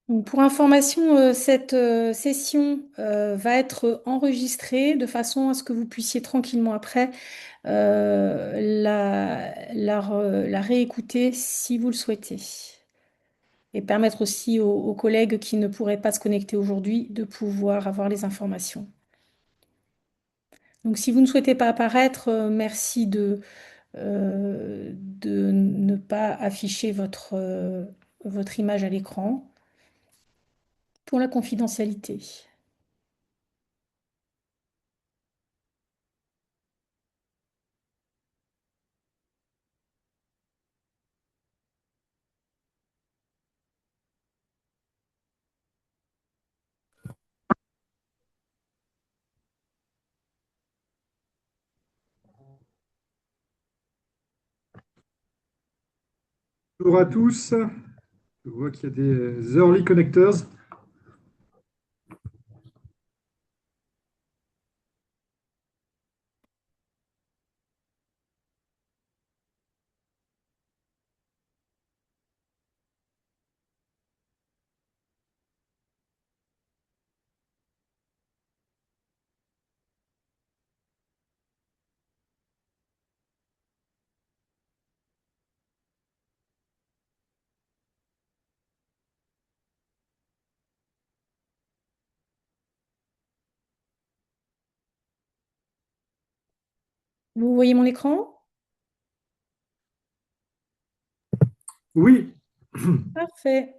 Donc, pour information, cette session va être enregistrée de façon à ce que vous puissiez tranquillement après la réécouter si vous le souhaitez. Et permettre aussi aux collègues qui ne pourraient pas se connecter aujourd'hui de pouvoir avoir les informations. Donc, si vous ne souhaitez pas apparaître, merci de ne pas afficher votre image à l'écran pour la confidentialité. Bonjour à tous. Je vois qu'il y a des early connectors. Vous voyez mon écran? Oui, Parfait.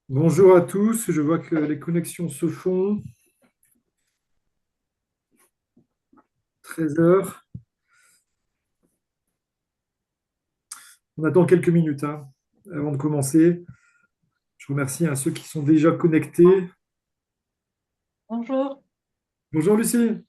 bonjour à tous. Je vois que les connexions se font. 13 heures. On attend quelques minutes avant de commencer. Je remercie ceux qui sont déjà connectés. Bonjour. Bonjour Lucie.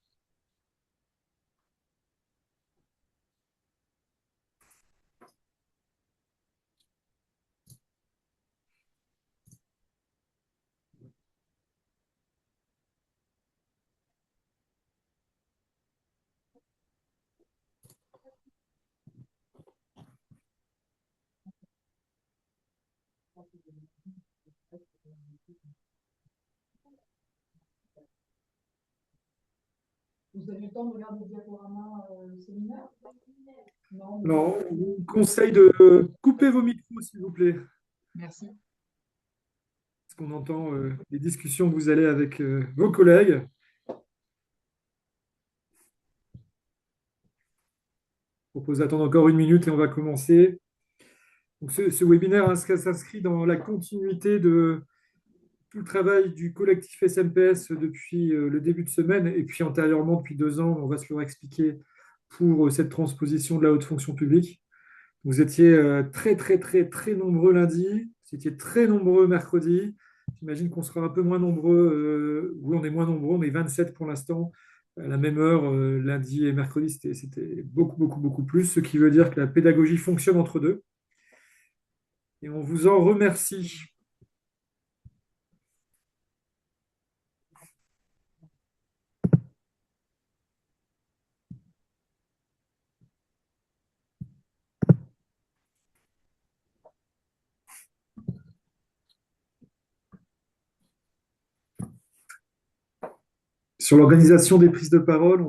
Vous avez le temps de regarder le diaporama séminaire? Non, mais Alors, on vous conseille de couper vos micros, s'il vous plaît, merci. parce qu'on entend les discussions que vous allez avec vos collègues. Je propose d'attendre encore une minute et on va commencer. Donc, ce webinaire s'inscrit dans la continuité de tout le travail du collectif SMPS depuis le début de semaine et puis antérieurement depuis 2 ans, on va se le expliquer pour cette transposition de la haute fonction publique. Vous étiez très, très, très, très nombreux lundi. Vous étiez très nombreux mercredi. J'imagine qu'on sera un peu moins nombreux. Oui, on est moins nombreux. On est 27 pour l'instant. À la même heure, lundi et mercredi, c'était beaucoup, beaucoup, beaucoup plus. Ce qui veut dire que la pédagogie fonctionne entre deux. Et on vous en remercie. Sur l'organisation des prises de parole,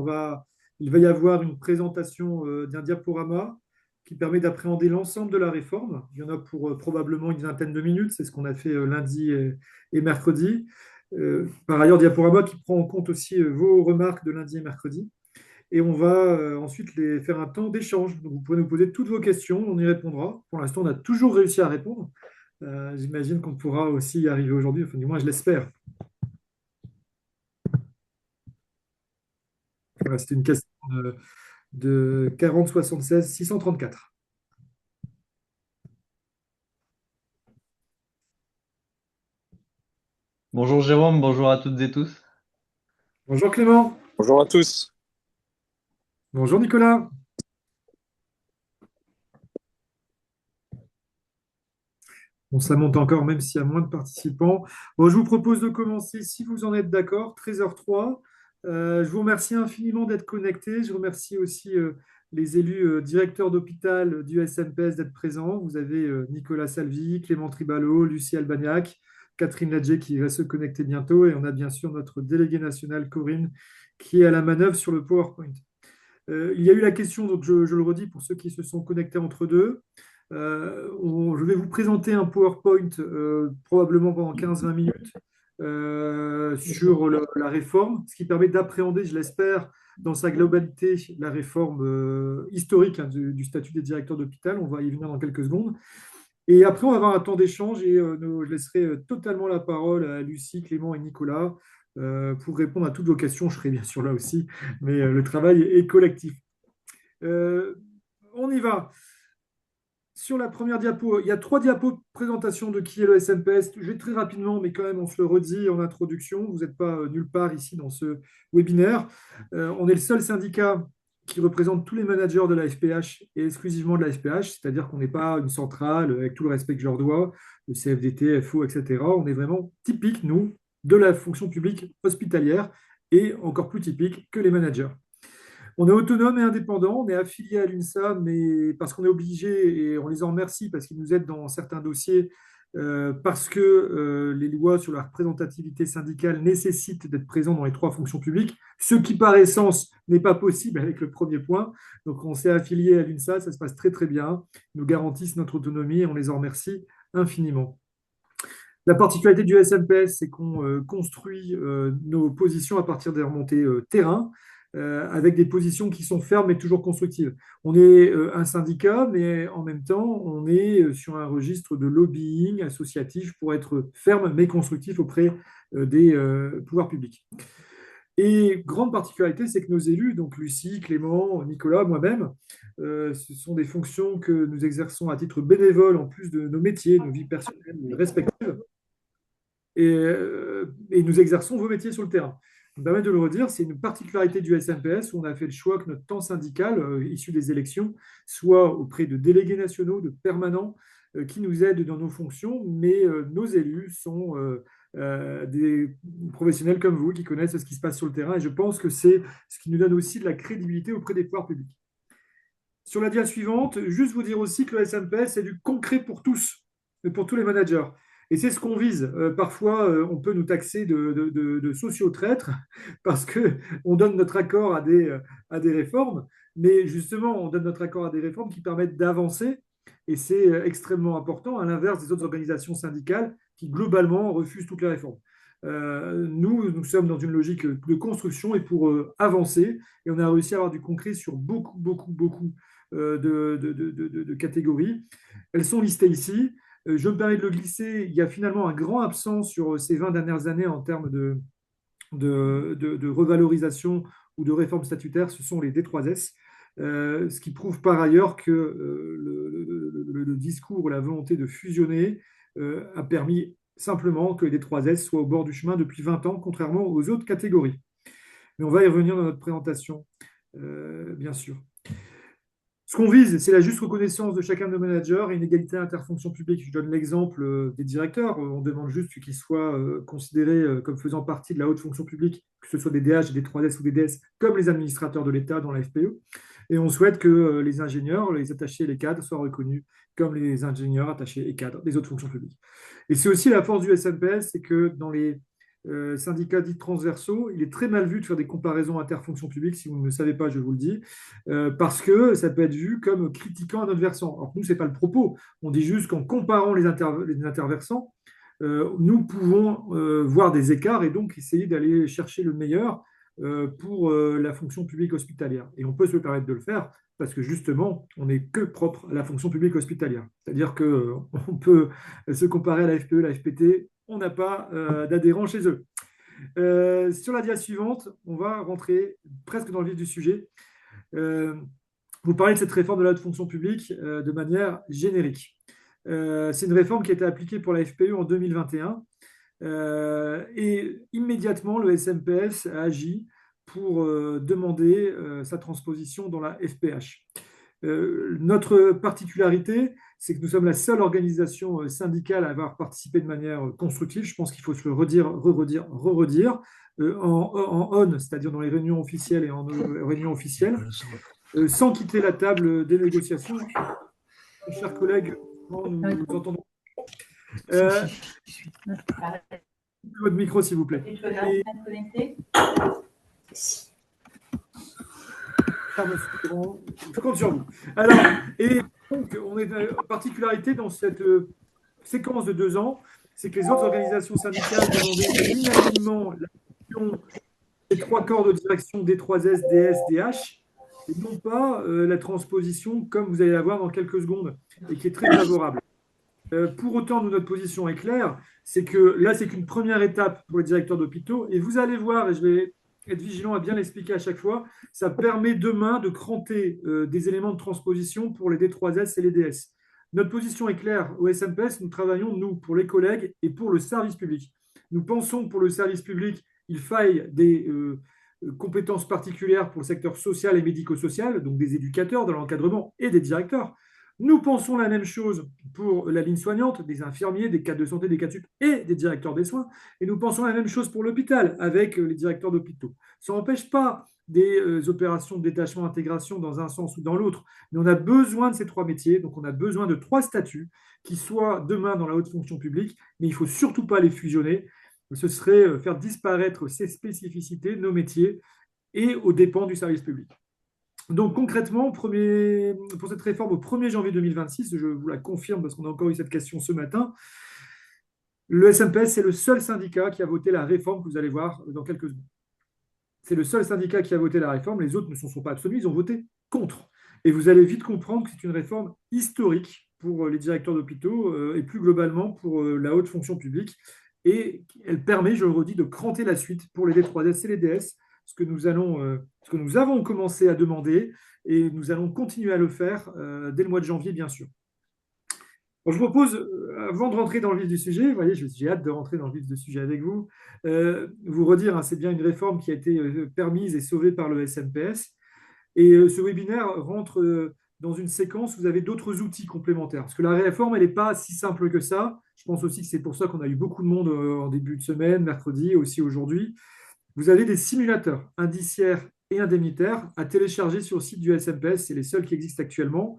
il va y avoir une présentation d'un diaporama qui permet d'appréhender l'ensemble de la réforme. Il y en a pour probablement une vingtaine de minutes, c'est ce qu'on a fait lundi et mercredi. Par ailleurs, diaporama qui prend en compte aussi vos remarques de lundi et mercredi. Et on va ensuite les faire un temps d'échange. Donc, vous pouvez nous poser toutes vos questions, on y répondra. Pour l'instant, on a toujours réussi à répondre. J'imagine qu'on pourra aussi y arriver aujourd'hui, enfin, du moins, je l'espère. Voilà, c'était une question de 40 76 634. Bonjour Jérôme, bonjour à toutes et tous. Bonjour Clément. Bonjour à tous. Bonjour Nicolas. Bon, ça monte encore, même s'il y a moins de participants. Bon, je vous propose de commencer, si vous en êtes d'accord, 13h03. Je vous remercie infiniment d'être connectés. Je remercie aussi les élus directeurs d'hôpital du SNPS d'être présents. Vous avez Nicolas Salvi, Clément Tribalo, Lucie Albagnac, Catherine Ladger qui va se connecter bientôt. Et on a bien sûr notre déléguée nationale, Corinne, qui est à la manœuvre sur le PowerPoint. Il y a eu la question, donc je le redis pour ceux qui se sont connectés entre deux. Je vais vous présenter un PowerPoint probablement pendant 15-20 minutes sur la réforme, ce qui permet d'appréhender, je l'espère, dans sa globalité, la réforme historique hein, du statut des directeurs d'hôpital. On va y venir dans quelques secondes. Et après, on va avoir un temps d'échange et je laisserai totalement la parole à Lucie, Clément et Nicolas pour répondre à toutes vos questions. Je serai bien sûr là aussi, mais le travail est collectif. Euh, on y va. Sur la première diapo, il y a 3 diapos de présentation de qui est le SNPS. Je vais très rapidement, mais quand même, on se le redit en introduction. Vous n'êtes pas nulle part ici dans ce webinaire. On est le seul syndicat qui représente tous les managers de la FPH et exclusivement de la FPH, c'est-à-dire qu'on n'est pas une centrale, avec tout le respect que je leur dois, le CFDT, FO, etc. On est vraiment typique, nous, de la fonction publique hospitalière et encore plus typique que les managers. On est autonome et indépendant, on est affilié à l'UNSA, mais parce qu'on est obligé, et on les en remercie parce qu'ils nous aident dans certains dossiers, parce que les lois sur la représentativité syndicale nécessitent d'être présents dans les 3 fonctions publiques, ce qui par essence n'est pas possible avec le premier point. Donc on s'est affilié à l'UNSA, ça se passe très très bien, ils nous garantissent notre autonomie et on les en remercie infiniment. La particularité du SNPS, c'est qu'on construit nos positions à partir des remontées terrain, avec des positions qui sont fermes mais toujours constructives. On est un syndicat, mais en même temps, on est sur un registre de lobbying associatif pour être ferme mais constructif auprès des pouvoirs publics. Et grande particularité, c'est que nos élus, donc Lucie, Clément, Nicolas, moi-même, ce sont des fonctions que nous exerçons à titre bénévole en plus de nos métiers, nos vies personnelles respectives et nous exerçons vos métiers sur le terrain. Ça me permet de le redire, c'est une particularité du SNPS où on a fait le choix que notre temps syndical, issu des élections, soit auprès de délégués nationaux, de permanents, qui nous aident dans nos fonctions, mais nos élus sont des professionnels comme vous qui connaissent ce qui se passe sur le terrain, et je pense que c'est ce qui nous donne aussi de la crédibilité auprès des pouvoirs publics. Sur la dia suivante, juste vous dire aussi que le SNPS, c'est du concret pour tous, pour tous les managers. Et c'est ce qu'on vise. Parfois, on peut nous taxer de socio-traîtres parce qu'on donne notre accord à des réformes, mais justement, on donne notre accord à des réformes qui permettent d'avancer, et c'est extrêmement important, à l'inverse des autres organisations syndicales qui, globalement, refusent toutes les réformes. Nous sommes dans une logique de construction et pour avancer, et on a réussi à avoir du concret sur beaucoup, beaucoup, beaucoup de catégories. Elles sont listées ici. Je me permets de le glisser. Il y a finalement un grand absent sur ces 20 dernières années en termes de revalorisation ou de réforme statutaire. Ce sont les D3S. ce qui prouve par ailleurs que le discours, la volonté de fusionner a permis simplement que les D3S soient au bord du chemin depuis 20 ans, contrairement aux autres catégories. Mais on va y revenir dans notre présentation, bien sûr. Ce qu'on vise, c'est la juste reconnaissance de chacun de nos managers et une égalité interfonction publique. Je donne l'exemple des directeurs. On demande juste qu'ils soient considérés comme faisant partie de la haute fonction publique, que ce soit des DH, des 3S ou des DS, comme les administrateurs de l'État dans la FPE. Et on souhaite que les ingénieurs, les attachés et les cadres soient reconnus comme les ingénieurs, attachés et cadres des autres fonctions publiques. Et c'est aussi la force du SNPS, c'est que dans les syndicats dits transversaux, il est très mal vu de faire des comparaisons interfonctions publiques, si vous ne le savez pas, je vous le dis, parce que ça peut être vu comme critiquant un autre versant. Alors nous, ce n'est pas le propos. On dit juste qu'en comparant les interversants, nous pouvons voir des écarts et donc essayer d'aller chercher le meilleur pour la fonction publique hospitalière. Et on peut se permettre de le faire parce que justement, on n'est que propre à la fonction publique hospitalière. C'est-à-dire qu'on peut se comparer à la FPE, la FPT, on n'a pas d'adhérents chez eux. Sur la dia suivante, on va rentrer presque dans le vif du sujet. Vous parlez de cette réforme de la haute fonction publique de manière générique. C'est une réforme qui a été appliquée pour la FPE en 2021 et immédiatement le SNPS a agi pour demander sa transposition dans la FPH. Notre particularité, c'est que nous sommes la seule organisation syndicale à avoir participé de manière constructive. Je pense qu'il faut se le redire, re-redire, en on, c'est-à-dire dans les réunions officielles et en réunions officielles, sans quitter la table des négociations. Mes chers collègues, nous entendons. Votre micro, s'il vous plaît. Je compte sur vous. Alors, et donc, on est une particularité dans cette séquence de 2 ans, c'est que les autres organisations syndicales demandaient unanimement la fusion des 3 corps de direction D3S, DS, DH, et non pas la transposition comme vous allez la voir dans quelques secondes, et qui est très favorable. Pour autant, notre position est claire, c'est que là, c'est qu'une première étape pour les directeurs d'hôpitaux, et vous allez voir, et je vais être vigilant à bien l'expliquer à chaque fois, ça permet demain de cranter des éléments de transposition pour les D3S et les DS. Notre position est claire. Au SNPS, nous travaillons, nous, pour les collègues et pour le service public. Nous pensons que pour le service public, il faille des compétences particulières pour le secteur social et médico-social, donc des éducateurs dans l'encadrement et des directeurs. Nous pensons la même chose pour la ligne soignante, des infirmiers, des cadres de santé, des cadres sup et des directeurs des soins. Et nous pensons la même chose pour l'hôpital avec les directeurs d'hôpitaux. Ça n'empêche pas des opérations de détachement, intégration dans un sens ou dans l'autre. Mais on a besoin de ces 3 métiers, donc on a besoin de 3 statuts qui soient demain dans la haute fonction publique, mais il ne faut surtout pas les fusionner. Ce serait faire disparaître ces spécificités, nos métiers, et aux dépens du service public. Donc concrètement, pour cette réforme au 1er janvier 2026, je vous la confirme parce qu'on a encore eu cette question ce matin, le SNPS, c'est le seul syndicat qui a voté la réforme que vous allez voir dans quelques secondes. C'est le seul syndicat qui a voté la réforme, les autres ne s'en sont pas abstenus, ils ont voté contre. Et vous allez vite comprendre que c'est une réforme historique pour les directeurs d'hôpitaux et plus globalement pour la haute fonction publique. Et elle permet, je le redis, de cranter la suite pour les D3S et les DS, ce que nous avons commencé à demander et nous allons continuer à le faire dès le mois de janvier, bien sûr. Bon, je vous propose, avant de rentrer dans le vif du sujet, vous voyez, j'ai hâte de rentrer dans le vif du sujet avec vous, vous redire, hein, c'est bien une réforme qui a été permise et sauvée par le SNPS. Et ce webinaire rentre dans une séquence où vous avez d'autres outils complémentaires. Parce que la réforme, elle n'est pas si simple que ça. Je pense aussi que c'est pour ça qu'on a eu beaucoup de monde en début de semaine, mercredi, aussi aujourd'hui. Vous avez des simulateurs indiciaires et indemnitaires à télécharger sur le site du SNPS. C'est les seuls qui existent actuellement.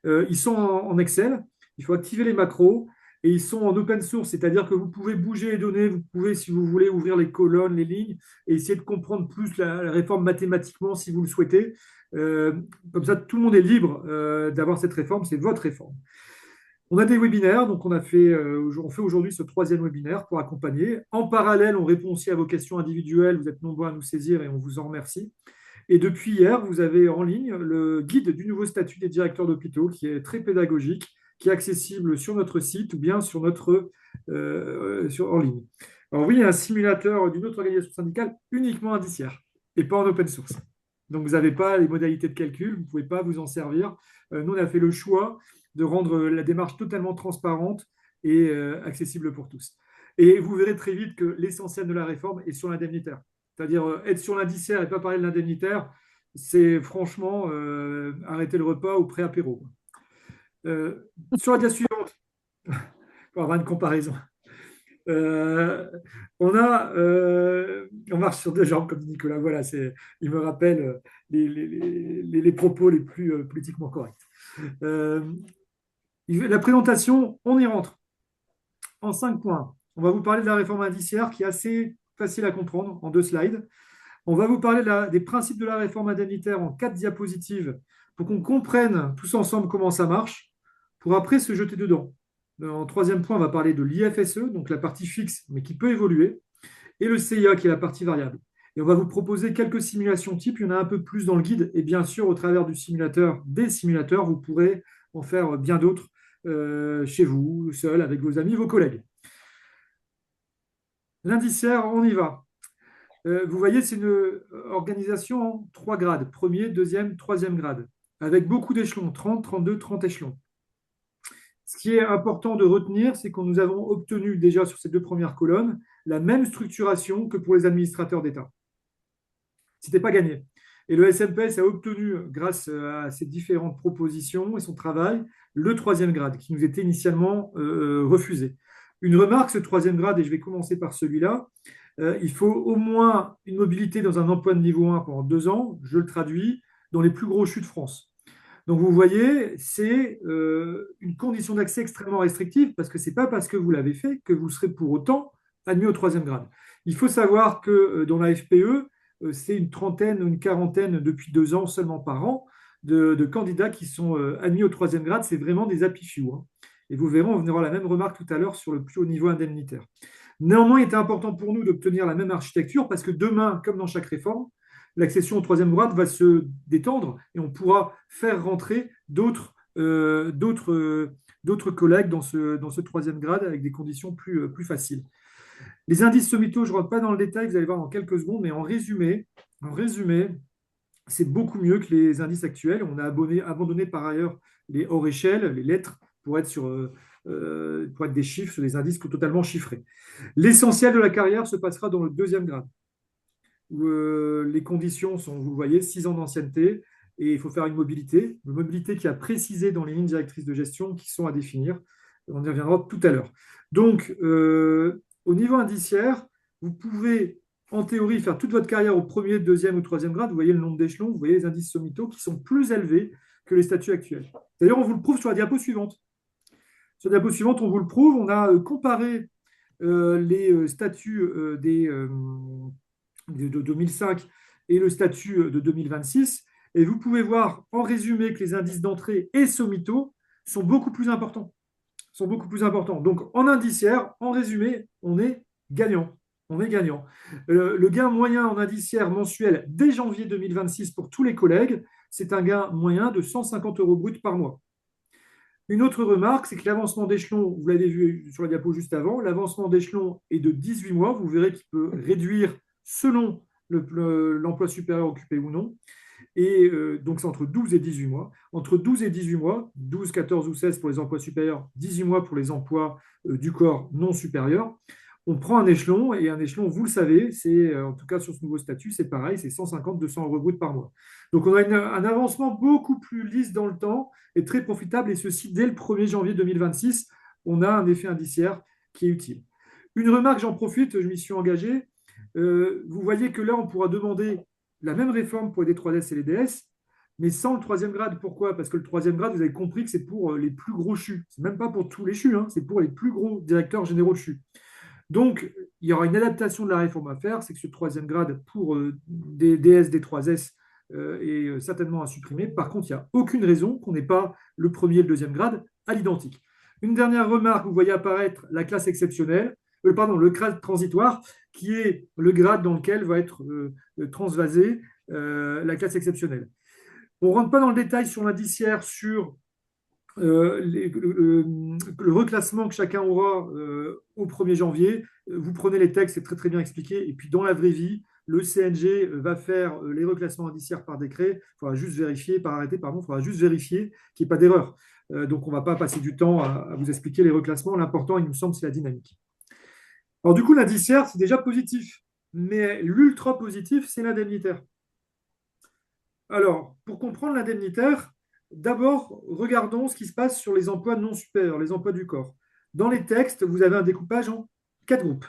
Ils sont en Excel. Il faut activer les macros. Et ils sont en open source, c'est-à-dire que vous pouvez bouger les données, vous pouvez, si vous voulez, ouvrir les colonnes, les lignes, et essayer de comprendre plus la réforme mathématiquement si vous le souhaitez. Comme ça, tout le monde est libre d'avoir cette réforme, c'est votre réforme. On a des webinaires, donc on fait aujourd'hui ce 3e webinaire pour accompagner. En parallèle, on répond aussi à vos questions individuelles, vous êtes nombreux à nous saisir et on vous en remercie. Et depuis hier, vous avez en ligne le guide du nouveau statut des directeurs d'hôpitaux qui est très pédagogique, qui est accessible sur notre site ou bien sur en ligne. Alors oui, il y a un simulateur d'une autre organisation syndicale uniquement indiciaire et pas en open source. Donc, vous n'avez pas les modalités de calcul, vous ne pouvez pas vous en servir. Nous, on a fait le choix de rendre la démarche totalement transparente et accessible pour tous. Et vous verrez très vite que l'essentiel de la réforme est sur l'indemnitaire. C'est-à-dire être sur l'indiciaire et pas parler de l'indemnitaire, c'est franchement arrêter le repas au pré-apéro. Sur la dia suivante, pour avoir une comparaison, euh, on marche sur deux jambes, comme dit Nicolas. Voilà, il me rappelle les propos les plus politiquement corrects. Euh, la présentation, on y rentre en 5 points. On va vous parler de la réforme indiciaire qui est assez facile à comprendre en 2 slides. On va vous parler des principes de la réforme indemnitaire en 4 diapositives pour qu'on comprenne tous ensemble comment ça marche, pour après se jeter dedans. En 3e point, on va parler de l'IFSE, donc la partie fixe, mais qui peut évoluer, et le CIA, qui est la partie variable. Et on va vous proposer quelques simulations types. Il y en a un peu plus dans le guide, et bien sûr, au travers des simulateurs, vous pourrez en faire bien d'autres chez vous, seul, avec vos amis, vos collègues. L'indiciaire, on y va. Vous voyez, c'est une organisation en 3 grades, premier, deuxième, troisième grade, avec beaucoup d'échelons, 30, 32, 30 échelons. Ce qui est important de retenir, c'est que nous avons obtenu déjà sur ces 2 premières colonnes la même structuration que pour les administrateurs d'État. Ce n'était pas gagné. Et le SMPS a obtenu, grâce à ces différentes propositions et son travail, le troisième grade, qui nous était initialement refusé. Une remarque, ce troisième grade, et je vais commencer par celui-là, il faut au moins une mobilité dans un emploi de niveau 1 pendant 2 ans, je le traduis, dans les plus gros CHU de France. Donc vous voyez, c'est une condition d'accès extrêmement restrictive parce que ce n'est pas parce que vous l'avez fait que vous serez pour autant admis au troisième grade. Il faut savoir que dans la FPE, c'est une trentaine ou une quarantaine depuis 2 ans seulement par an de candidats qui sont admis au troisième grade. C'est vraiment des happy few, hein. Et vous verrez, on aura la même remarque tout à l'heure sur le plus haut niveau indemnitaire. Néanmoins, il était important pour nous d'obtenir la même architecture parce que demain, comme dans chaque réforme, l'accession au troisième grade va se détendre et on pourra faire rentrer d'autres collègues dans ce troisième grade avec des conditions plus faciles. Les indices sommitaux, je ne rentre pas dans le détail, vous allez voir dans quelques secondes, mais en résumé, c'est beaucoup mieux que les indices actuels. On a abandonné par ailleurs les hors échelle, les lettres, pour être des chiffres sur des indices totalement chiffrés. L'essentiel de la carrière se passera dans le deuxième grade, où les conditions sont, vous le voyez, 6 ans d'ancienneté, et il faut faire une mobilité qui a précisé dans les lignes directrices de gestion qui sont à définir. On y reviendra tout à l'heure. Donc, au niveau indiciaire, vous pouvez, en théorie, faire toute votre carrière au premier, deuxième ou troisième grade. Vous voyez le nombre d'échelons, vous voyez les indices sommitaux qui sont plus élevés que les statuts actuels. D'ailleurs, on vous le prouve sur la diapo suivante. Sur la diapo suivante, on vous le prouve. On a comparé les statuts de 2005 et le statut de 2026. Et vous pouvez voir en résumé que les indices d'entrée et sommitaux sont beaucoup plus importants. Donc en indiciaire, en résumé, on est gagnant. Le gain moyen en indiciaire mensuel dès janvier 2026 pour tous les collègues, c'est un gain moyen de 150 euros brut par mois. Une autre remarque, c'est que l'avancement d'échelon, vous l'avez vu sur la diapo juste avant, l'avancement d'échelon est de 18 mois. Vous verrez qu'il peut réduire selon l'emploi supérieur occupé ou non. Et donc, c'est entre 12 et 18 mois. Entre 12 et 18 mois, 12, 14 ou 16 pour les emplois supérieurs, 18 mois pour les emplois du corps non supérieur. On prend un échelon, et un échelon, vous le savez, c'est en tout cas sur ce nouveau statut, c'est pareil, c'est 150, 200 euros brut par mois. Donc, on a un avancement beaucoup plus lisse dans le temps et très profitable, et ceci dès le 1er janvier 2026. On a un effet indiciaire qui est utile. Une remarque, j'en profite, je m'y suis engagé. Vous voyez que là, on pourra demander la même réforme pour les D3S et les DS, mais sans le troisième grade. Pourquoi? Parce que le troisième grade, vous avez compris que c'est pour les plus gros CHU. Ce n'est même pas pour tous les CHU, hein, c'est pour les plus gros directeurs généraux de CHU. Donc, il y aura une adaptation de la réforme à faire, c'est que ce troisième grade pour des DS, des 3S est certainement à supprimer. Par contre, il n'y a aucune raison qu'on n'ait pas le premier et le deuxième grade à l'identique. Une dernière remarque, vous voyez apparaître la classe exceptionnelle, le grade transitoire, qui est le grade dans lequel va être transvasée la classe exceptionnelle. On ne rentre pas dans le détail sur l'indiciaire, sur le reclassement que chacun aura au 1er janvier. Vous prenez les textes, c'est très très bien expliqué. Et puis dans la vraie vie, le CNG va faire les reclassements indiciaires par décret. Il faudra juste vérifier, par arrêté, pardon, il faudra juste vérifier qu'il n'y ait pas d'erreur. Donc, on ne va pas passer du temps à vous expliquer les reclassements. L'important, il nous semble, c'est la dynamique. Alors, du coup, l'indiciaire, c'est déjà positif. Mais l'ultra positif, c'est l'indemnitaire. Alors, pour comprendre l'indemnitaire, d'abord, regardons ce qui se passe sur les emplois non supérieurs, les emplois du corps. Dans les textes, vous avez un découpage en 4 groupes.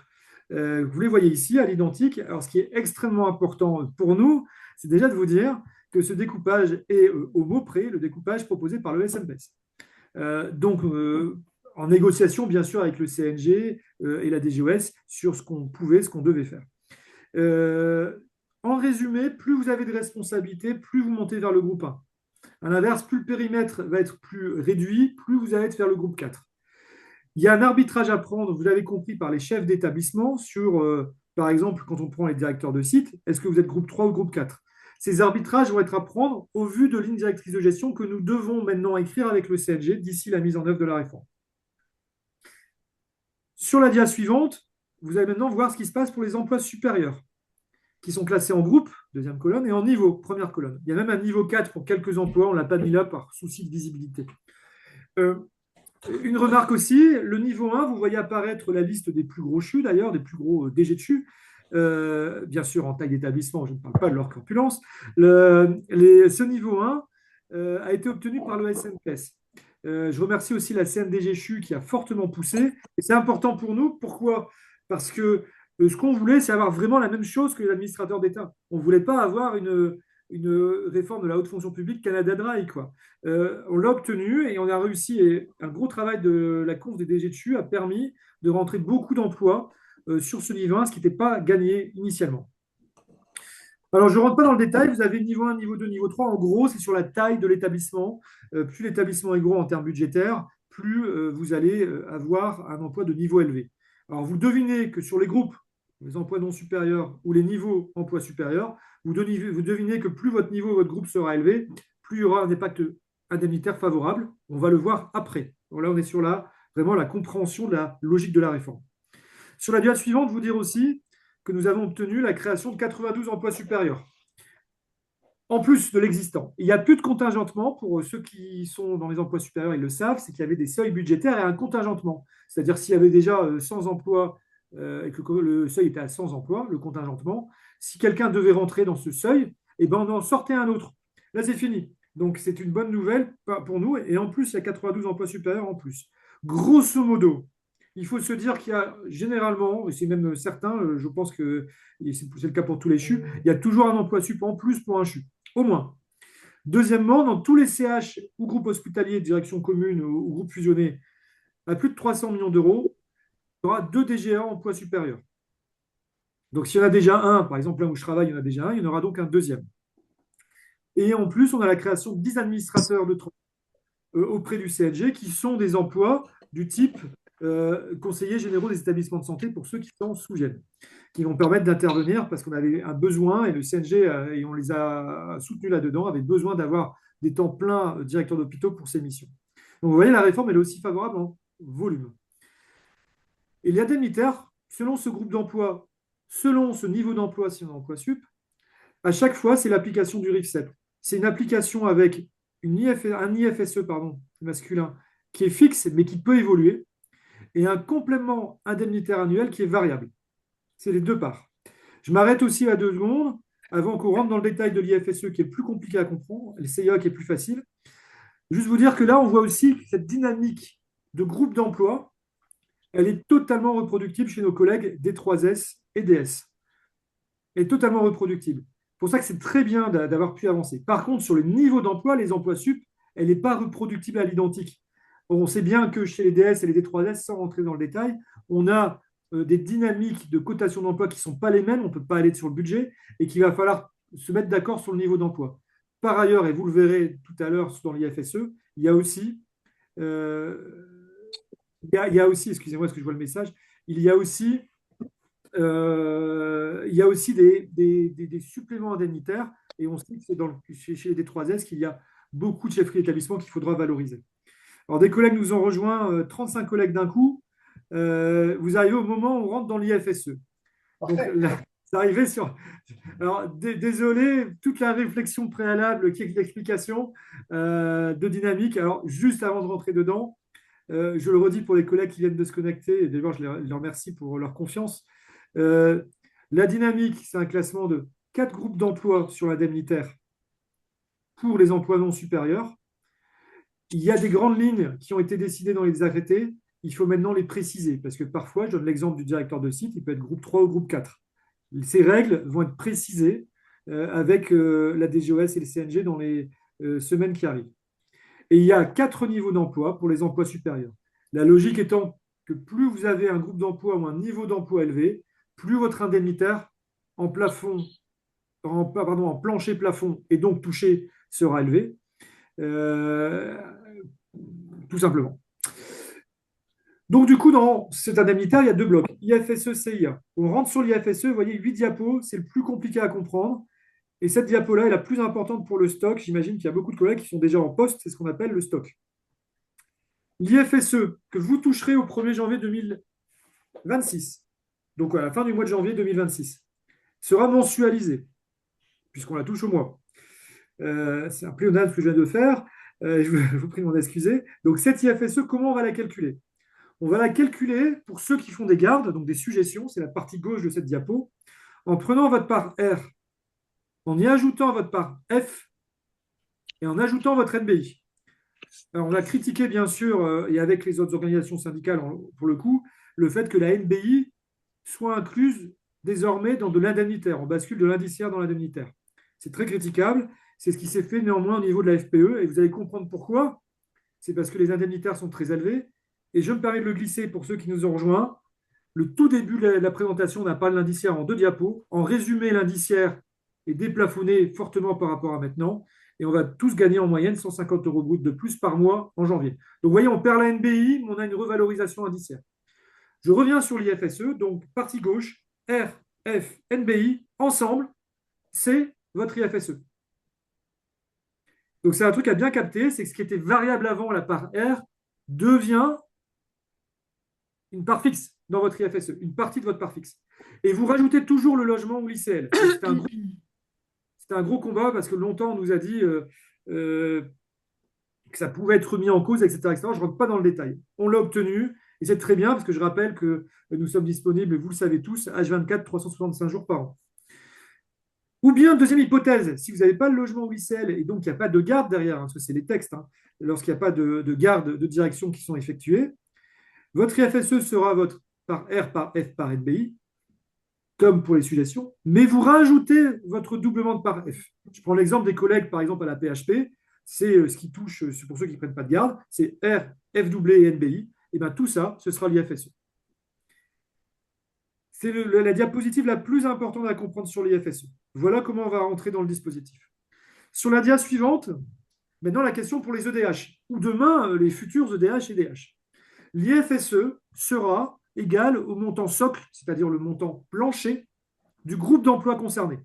Vous les voyez ici à l'identique. Alors, ce qui est extrêmement important pour nous, c'est déjà de vous dire que ce découpage est au mot près le découpage proposé par le SNPS. Donc, en négociation, bien sûr, avec le CNG et la DGOS sur ce qu'on pouvait, ce qu'on devait faire. En résumé, plus vous avez de responsabilités, plus vous montez vers le groupe 1. À l'inverse, plus le périmètre va être plus réduit, plus vous allez être vers le groupe 4. Il y a un arbitrage à prendre, vous l'avez compris, par les chefs d'établissement sur, par exemple, quand on prend les directeurs de site, est-ce que vous êtes groupe 3 ou groupe 4? Ces arbitrages vont être à prendre au vu de lignes directrices de gestion que nous devons maintenant écrire avec le CNG d'ici la mise en œuvre de la réforme. Sur la dia suivante, vous allez maintenant voir ce qui se passe pour les emplois supérieurs, qui sont classés en groupe, deuxième colonne, et en niveau, première colonne. Il y a même un niveau 4 pour quelques emplois, on ne l'a pas mis là par souci de visibilité. Une remarque aussi, le niveau 1, vous voyez apparaître la liste des plus gros CHU, d'ailleurs, des plus gros DG de CHU, bien sûr en taille d'établissement, je ne parle pas de leur corpulence. Ce niveau 1 a été obtenu par le SNPS. Je remercie aussi la CNDG CHU qui a fortement poussé, et c'est important pour nous. Pourquoi? Parce que ce qu'on voulait, c'est avoir vraiment la même chose que l'administrateur d'État. On ne voulait pas avoir une réforme de la haute fonction publique Canada Dry, quoi. On l'a obtenu et on a réussi. Et un gros travail de la conf des DG de CHU a permis de rentrer beaucoup d'emplois sur ce niveau 1, ce qui n'était pas gagné initialement. Alors, je ne rentre pas dans le détail, vous avez niveau 1, niveau 2, niveau 3. En gros, c'est sur la taille de l'établissement. Plus l'établissement est gros en termes budgétaires, plus vous allez avoir un emploi de niveau élevé. Alors, vous devinez que sur les groupes, les emplois non supérieurs ou les niveaux emplois supérieurs, vous devinez que plus votre niveau, votre groupe sera élevé, plus il y aura un impact indemnitaire favorable. On va le voir après. Donc là, on est sur vraiment la compréhension de la logique de la réforme. Sur la diade suivante, vous dire aussi que nous avons obtenu la création de 92 emplois supérieurs, en plus de l'existant. Il n'y a plus de contingentement, pour ceux qui sont dans les emplois supérieurs, ils le savent, c'est qu'il y avait des seuils budgétaires et un contingentement. C'est-à-dire s'il y avait déjà 100 emplois et que le seuil était à 100 emplois, le contingentement, si quelqu'un devait rentrer dans ce seuil, eh ben on en sortait un autre. Là, c'est fini. Donc, c'est une bonne nouvelle pour nous. Et en plus, il y a 92 emplois supérieurs en plus. Grosso modo, il faut se dire qu'il y a généralement, et c'est même certain, je pense que c'est le cas pour tous les CHU, il y a toujours un emploi sup en plus pour un CHU, au moins. Deuxièmement, dans tous les CH ou groupes hospitaliers, direction commune ou groupes fusionnés, à plus de 300 millions d'euros, il y aura 2 DGA emploi supérieur. Donc, s'il y en a déjà un, par exemple là où je travaille, il y en a déjà un, il y en aura donc un deuxième. Et en plus, on a la création de 10 administrateurs de auprès du CNG qui sont des emplois du type conseillers généraux des établissements de santé pour ceux qui sont sous gène, qui vont permettre d'intervenir parce qu'on avait un besoin et le CNG, et on les a soutenus là-dedans, avait besoin d'avoir des temps pleins directeurs d'hôpitaux pour ces missions. Donc vous voyez, la réforme, elle est aussi favorable en volume. Et l'indemnitaire, selon ce groupe d'emploi, selon ce niveau d'emploi, si on a emploi sup, à chaque fois, c'est l'application du RIFSEP. C'est une application avec un IFSE masculin qui est fixe mais qui peut évoluer et un complément indemnitaire annuel qui est variable. C'est les deux parts. Je m'arrête aussi à 2 secondes avant qu'on rentre dans le détail de l'IFSE qui est plus compliqué à comprendre, le CIA qui est plus facile. Juste vous dire que là, on voit aussi que cette dynamique de groupe d'emploi, elle est totalement reproductible chez nos collègues D3S et DS. Elle est totalement reproductible. C'est pour ça que c'est très bien d'avoir pu avancer. Par contre, sur le niveau d'emploi, les emplois sup, elle n'est pas reproductible à l'identique. On sait bien que chez les DS et les D3S, sans rentrer dans le détail, on a des dynamiques de cotation d'emploi qui ne sont pas les mêmes, on ne peut pas aller sur le budget et qu'il va falloir se mettre d'accord sur le niveau d'emploi. Par ailleurs, et vous le verrez tout à l'heure dans l'IFSE, il y a aussi, excusez-moi, est-ce que je vois le message, il y a aussi des suppléments indemnitaires et on sait que c'est chez les D3S qu'il y a beaucoup de chefferies d'établissement qu'il faudra valoriser. Alors, des collègues nous ont rejoints, 35 collègues d'un coup. Vous arrivez au moment où on rentre dans l'IFSE. Donc, là, c'est arrivé sur. Alors, désolé, toute la réflexion préalable qui est l'explication de dynamique. Alors, juste avant de rentrer dedans, je le redis pour les collègues qui viennent de se connecter, et d'abord, je les remercie pour leur confiance. Euh, la dynamique, c'est un classement de 4 groupes d'emplois sur l'indemnitaire pour les emplois non supérieurs. Il y a des grandes lignes qui ont été décidées dans les arrêtés. Il faut maintenant les préciser parce que parfois, je donne l'exemple du directeur de site, il peut être groupe 3 ou groupe 4. Ces règles vont être précisées avec la DGOS et le CNG dans les semaines qui arrivent. Et il y a 4 niveaux d'emploi pour les emplois supérieurs. La logique étant que plus vous avez un groupe d'emploi ou un niveau d'emploi élevé, plus votre indemnitaire en plafond, en plancher plafond et donc touché sera élevé. Euh, tout simplement. Donc, du coup, dans cet indemnitaire, il y a 2 blocs, IFSE, CIA. On rentre sur l'IFSE, vous voyez, 8 diapos, c'est le plus compliqué à comprendre. Et cette diapo-là est la plus importante pour le stock. J'imagine qu'il y a beaucoup de collègues qui sont déjà en poste, c'est ce qu'on appelle le stock. L'IFSE, que vous toucherez au 1er janvier 2026, donc à la fin du mois de janvier 2026, sera mensualisé, puisqu'on la touche au mois. C'est un pléonasme ce que je viens de faire. Je vous prie de m'en excuser. Donc, cette IFSE, comment on va la calculer? On va la calculer pour ceux qui font des gardes, donc des suggestions, c'est la partie gauche de cette diapo, en prenant votre part R, en y ajoutant votre part F et en ajoutant votre NBI. Alors, on a critiqué, bien sûr, et avec les autres organisations syndicales, pour le coup, le fait que la NBI soit incluse désormais dans de l'indemnitaire. On bascule de l'indiciaire dans l'indemnitaire. C'est très critiquable. C'est ce qui s'est fait néanmoins au niveau de la FPE, et vous allez comprendre pourquoi. C'est parce que les indemnitaires sont très élevés. Et je me permets de le glisser pour ceux qui nous ont rejoints. Le tout début de la présentation n'a pas l'indiciaire en 2 diapos. En résumé, l'indiciaire est déplafonné fortement par rapport à maintenant. Et on va tous gagner en moyenne 150 euros brut de plus par mois en janvier. Donc, vous voyez, on perd la NBI, mais on a une revalorisation indiciaire. Je reviens sur l'IFSE. Donc, partie gauche, R, F, NBI, ensemble, c'est votre IFSE. Donc, c'est un truc à bien capter, c'est que ce qui était variable avant, la part R, devient une part fixe dans votre IFSE, une partie de votre part fixe. Et vous rajoutez toujours le logement ou l'ICL. C'était un gros combat parce que longtemps on nous a dit que ça pouvait être mis en cause, etc. etc. Je ne rentre pas dans le détail. On l'a obtenu et c'est très bien parce que je rappelle que nous sommes disponibles, vous le savez tous, H24, 365 jours par an. Ou bien, deuxième hypothèse, si vous n'avez pas le logement ou l'ICL et donc il n'y a pas de garde derrière, parce que c'est les textes, lorsqu'il n'y a pas de garde de direction qui sont effectuées, votre IFSE sera votre par R, par F, par NBI, comme pour les suggestions, mais vous rajoutez votre doublement de par F. Je prends l'exemple des collègues, par exemple, à la PHP, c'est ce qui touche, pour ceux qui ne prennent pas de garde, c'est R, F doublé et NBI. Et bien tout ça, ce sera l'IFSE. C'est la diapositive la plus importante à comprendre sur l'IFSE. Voilà comment on va rentrer dans le dispositif. Sur la dia suivante, maintenant la question pour les EDH, ou demain les futurs EDH et DH. L'IFSE sera égal au montant socle, c'est-à-dire le montant plancher du groupe d'emplois concerné.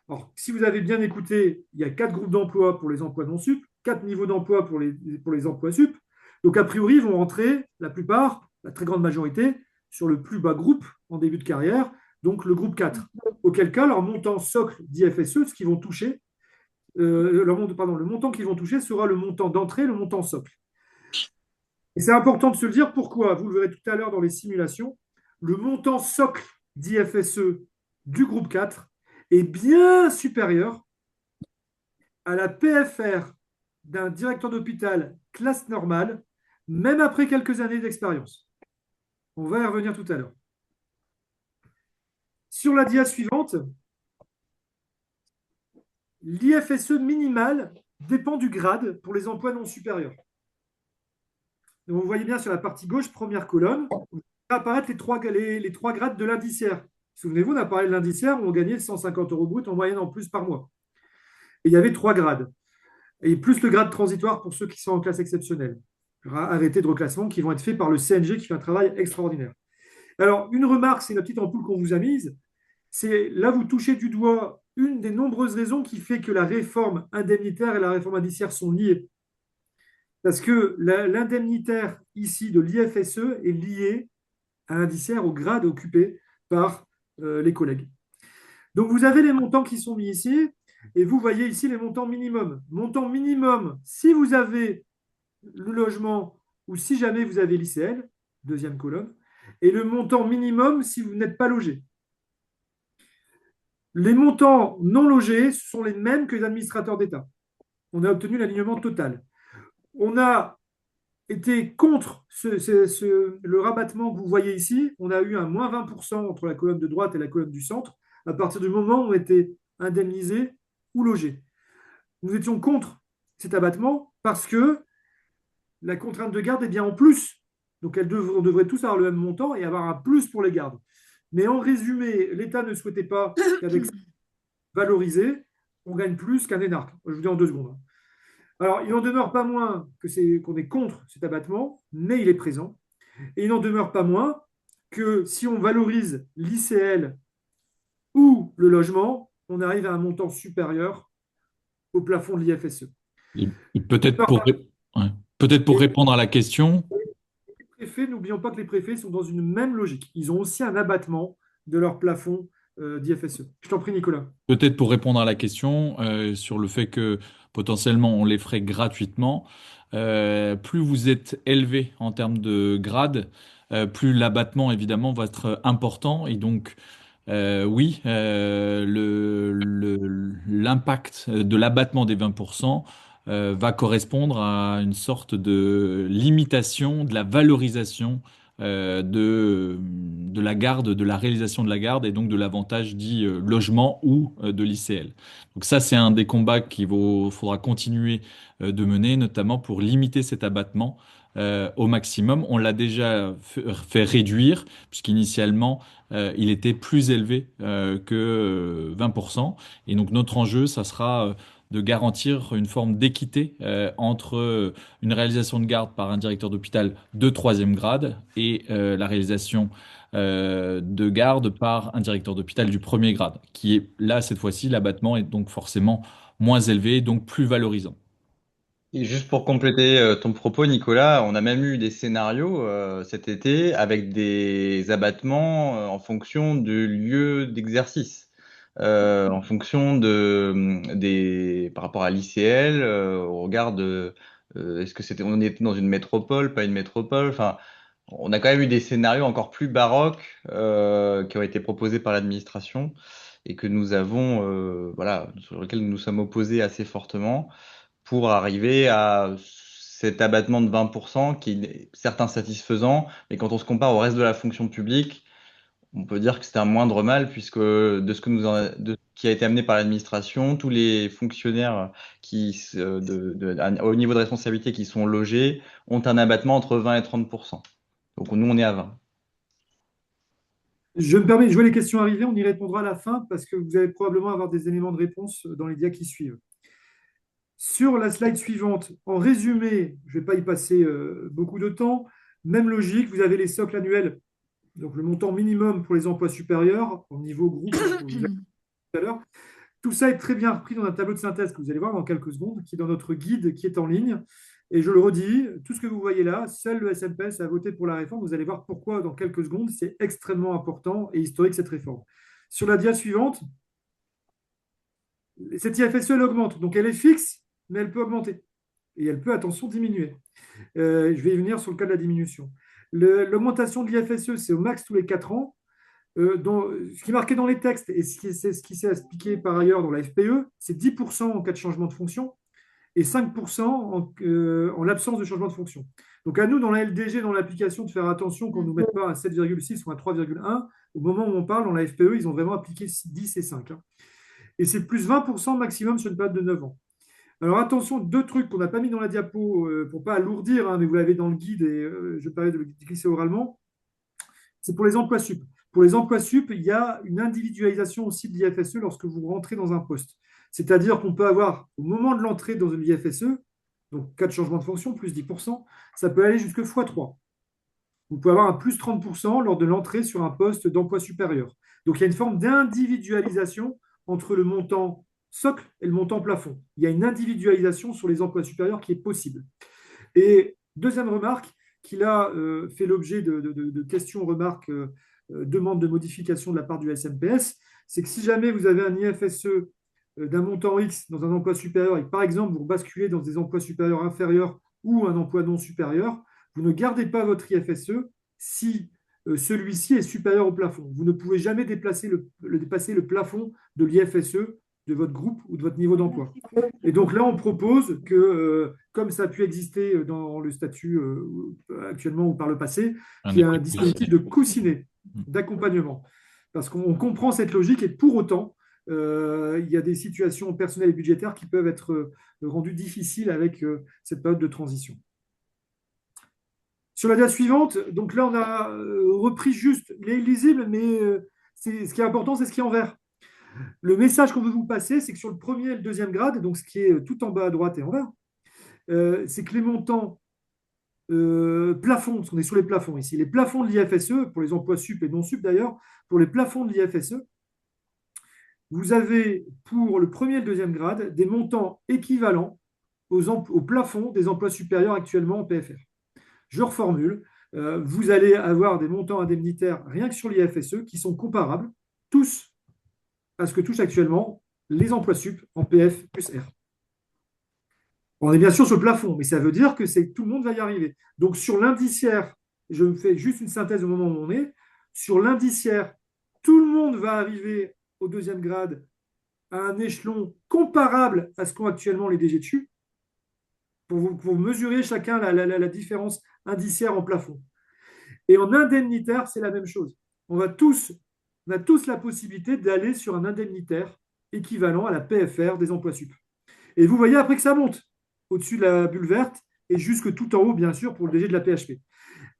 Alors, si vous avez bien écouté, il y a 4 groupes d'emplois pour les emplois non sup, 4 niveaux d'emploi pour les emplois sup. Donc, a priori, ils vont rentrer, la plupart, la très grande majorité, sur le plus bas groupe en début de carrière, donc le groupe 4. Auquel cas, leur montant socle d'IFSE, ce qu'ils vont toucher, le montant qu'ils vont toucher sera le montant d'entrée, le montant socle. Et c'est important de se le dire, pourquoi? Vous le verrez tout à l'heure dans les simulations. Le montant socle d'IFSE du groupe 4 est bien supérieur à la PFR d'un directeur d'hôpital classe normale, même après quelques années d'expérience. On va y revenir tout à l'heure. Sur la dia suivante, l'IFSE minimal dépend du grade pour les emplois non supérieurs. Donc, vous voyez bien sur la partie gauche, première colonne, va apparaître les trois grades de l'indiciaire. Souvenez-vous, on a parlé de l'indiciaire où on gagnait 150 euros brut en moyenne en plus par mois. Et il y avait 3 grades. Et plus le grade transitoire pour ceux qui sont en classe exceptionnelle. Arrêtés de reclassement qui vont être faits par le CNG qui fait un travail extraordinaire. Alors, une remarque, c'est la petite ampoule qu'on vous a mise. C'est là, vous touchez du doigt une des nombreuses raisons qui fait que la réforme indemnitaire et la réforme indiciaire sont liées. Parce que l'indemnitaire ici de l'IFSE est lié à l'indiciaire au grade occupé par les collègues. Donc, vous avez les montants qui sont mis ici, et vous voyez ici les montants minimum. Montant minimum, si vous avez le logement ou si jamais vous avez l'ICL, deuxième colonne, et le montant minimum si vous n'êtes pas logé. Les montants non logés sont les mêmes que les administrateurs d'État. On a obtenu l'alignement total. On a été contre le rabattement que vous voyez ici. On a eu un moins 20% entre la colonne de droite et la colonne du centre à partir du moment où on était indemnisé ou logé. Nous étions contre cet abattement parce que la contrainte de garde est bien en plus. Donc on devrait tous avoir le même montant et avoir un plus pour les gardes. Mais en résumé, l'État ne souhaitait pas qu'avec valorisé, on gagne plus qu'un énarque. Je vous dis en 2 secondes. Alors, il n'en demeure pas moins qu'on est contre cet abattement, mais il est présent. Et il n'en demeure pas moins que si on valorise l'ICL ou le logement, on arrive à un montant supérieur au plafond de l'IFSE. Et peut-être ouais. Peut-être pour Et répondre à la question, les préfets, n'oublions pas que les préfets sont dans une même logique. Ils ont aussi un abattement de leur plafond d'IFSE. Je t'en prie, Nicolas. peut-être pour répondre à la question sur le fait que potentiellement on les ferait gratuitement, plus vous êtes élevé en termes de grade, plus l'abattement évidemment va être important et donc oui, l'impact de l'abattement des 20% va correspondre à une sorte de limitation de la valorisation de la garde, de la réalisation de la garde et donc de l'avantage dit logement ou de l'ICL. Donc ça, c'est un des combats faudra continuer de mener, notamment pour limiter cet abattement au maximum. On l'a déjà fait réduire, puisqu'initialement, il était plus élevé que 20%. Et donc notre enjeu, ça sera de garantir une forme d'équité entre une réalisation de garde par un directeur d'hôpital de troisième grade et la réalisation de garde par un directeur d'hôpital du premier grade, qui est là, cette fois-ci, l'abattement est donc forcément moins élevé, donc plus valorisant. Et juste pour compléter ton propos, Nicolas, on a même eu des scénarios cet été avec des abattements en fonction du lieu d'exercice, en fonction par rapport à l'ICL, au regard de est-ce que on était dans une métropole, pas une métropole. Enfin, on a quand même eu des scénarios encore plus baroques qui ont été proposés par l'administration et que nous avons, voilà, sur lesquels nous nous sommes opposés assez fortement pour arriver à cet abattement de 20% qui est certes insatisfaisant, mais quand on se compare au reste de la fonction publique, on peut dire que c'est un moindre mal puisque de ce qui a été amené par l'administration, tous les fonctionnaires au niveau de responsabilité qui sont logés ont un abattement entre 20 et 30%. Donc nous, on est à 20. Je me permets, je vois les questions arriver, on y répondra à la fin parce que vous allez probablement avoir des éléments de réponse dans les dias qui suivent. Sur la slide suivante, en résumé, je ne vais pas y passer beaucoup de temps, même logique, vous avez les socles annuels, donc le montant minimum pour les emplois supérieurs, en niveau groupe, hein, comme je vous l'ai dit tout à l'heure. Tout ça est très bien repris dans un tableau de synthèse que vous allez voir dans quelques secondes, qui est dans notre guide qui est en ligne. Et je le redis, tout ce que vous voyez là, seul le SNPS a voté pour la réforme. Vous allez voir pourquoi dans quelques secondes. C'est extrêmement important et historique cette réforme. Sur la dia suivante, cette IFSE, elle augmente. Donc elle est fixe, mais elle peut augmenter. Et elle peut, attention, diminuer. Je vais y venir sur le cas de la diminution. L'augmentation de l'IFSE, c'est au max tous les 4 ans. Ce qui est marqué dans les textes et c'est ce qui s'est expliqué par ailleurs dans la FPE, c'est 10% en cas de changement de fonction et 5% en l'absence de changement de fonction. Donc à nous, dans la LDG, dans l'application, de faire attention qu'on ne nous mette pas à 7,6 ou à 3,1. Au moment où on parle, dans la FPE, ils ont vraiment appliqué 10 et 5. Et c'est plus 20% maximum sur une période de 9 ans. Alors attention, 2 trucs qu'on n'a pas mis dans la diapo pour ne pas alourdir, hein, mais vous l'avez dans le guide et je parlais de le glisser oralement. C'est pour les emplois sup. Pour les emplois sup, il y a une individualisation aussi de l'IFSE lorsque vous rentrez dans un poste. C'est-à-dire qu'on peut avoir, au moment de l'entrée dans une IFSE, donc cas de changement de fonction, plus 10%, ça peut aller jusque x3. Vous pouvez avoir un plus 30% lors de l'entrée sur un poste d'emploi supérieur. Donc il y a une forme d'individualisation entre le montant socle et le montant plafond. Il y a une individualisation sur les emplois supérieurs qui est possible. Et deuxième remarque, qui a fait l'objet de questions, remarques, demandes de modification de la part du SNPS, c'est que si jamais vous avez un IFSE d'un montant X dans un emploi supérieur et que, par exemple, vous basculez dans des emplois supérieurs inférieurs ou un emploi non supérieur, vous ne gardez pas votre IFSE si celui-ci est supérieur au plafond. Vous ne pouvez jamais dépasser le plafond de l'IFSE de votre groupe ou de votre niveau d'emploi. Et donc là, on propose que, comme ça a pu exister dans le statut actuellement ou par le passé, qu'il y ait un dispositif de coussinet, d'accompagnement. Parce qu'on comprend cette logique et pour autant, il y a des situations personnelles et budgétaires qui peuvent être rendues difficiles avec cette période de transition. Sur la date suivante, donc là, on a repris juste les lisibles, mais ce qui est important, c'est ce qui est en vert. Le message qu'on veut vous passer, c'est que sur le premier et le deuxième grade, donc ce qui est tout en bas à droite et en vert, c'est que les montants plafonds, parce qu'on est sur les plafonds ici, les plafonds de l'IFSE, pour les emplois sup et non sup d'ailleurs, pour les plafonds de l'IFSE, vous avez pour le premier et le deuxième grade des montants équivalents au plafond des emplois supérieurs actuellement en PFR. Je reformule, vous allez avoir des montants indemnitaires rien que sur l'IFSE qui sont comparables tous à ce que touchent actuellement les emplois sup en PF plus R. On est bien sûr sur le plafond, mais ça veut dire que tout le monde va y arriver. Donc sur l'indiciaire, je me fais juste une synthèse au moment où on est, sur l'indiciaire, tout le monde va arriver au deuxième grade à un échelon comparable à ce qu'ont actuellement les DG dessus, pour vous mesurer chacun la différence indiciaire en plafond. Et en indemnitaire, c'est la même chose. On a tous la possibilité d'aller sur un indemnitaire équivalent à la PFR des emplois sup. Et vous voyez après que ça monte au-dessus de la bulle verte et jusque tout en haut, bien sûr, pour le DG de la PHP.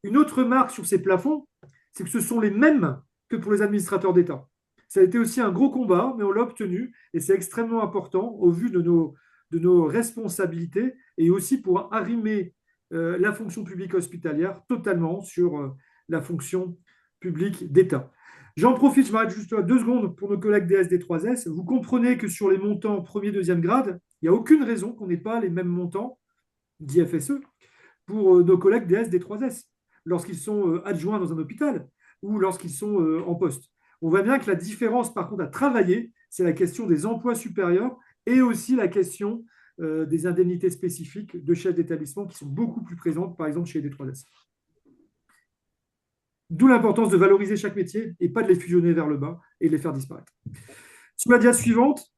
Une autre marque sur ces plafonds, c'est que ce sont les mêmes que pour les administrateurs d'État. Ça a été aussi un gros combat, mais on l'a obtenu et c'est extrêmement important au vu de nos responsabilités et aussi pour arrimer la fonction publique hospitalière totalement sur la fonction publique d'État. J'en profite, je m'arrête juste 2 secondes pour nos collègues des SD3S. Vous comprenez que sur les montants premier, deuxième grade, il n'y a aucune raison qu'on n'ait pas les mêmes montants d'IFSE pour nos collègues des SD3S lorsqu'ils sont adjoints dans un hôpital ou lorsqu'ils sont en poste. On voit bien que la différence, par contre, à travailler, c'est la question des emplois supérieurs et aussi la question des indemnités spécifiques de chefs d'établissement qui sont beaucoup plus présentes, par exemple, chez les D3S. D'où l'importance de valoriser chaque métier et pas de les fusionner vers le bas et de les faire disparaître. Sur la dia suivante,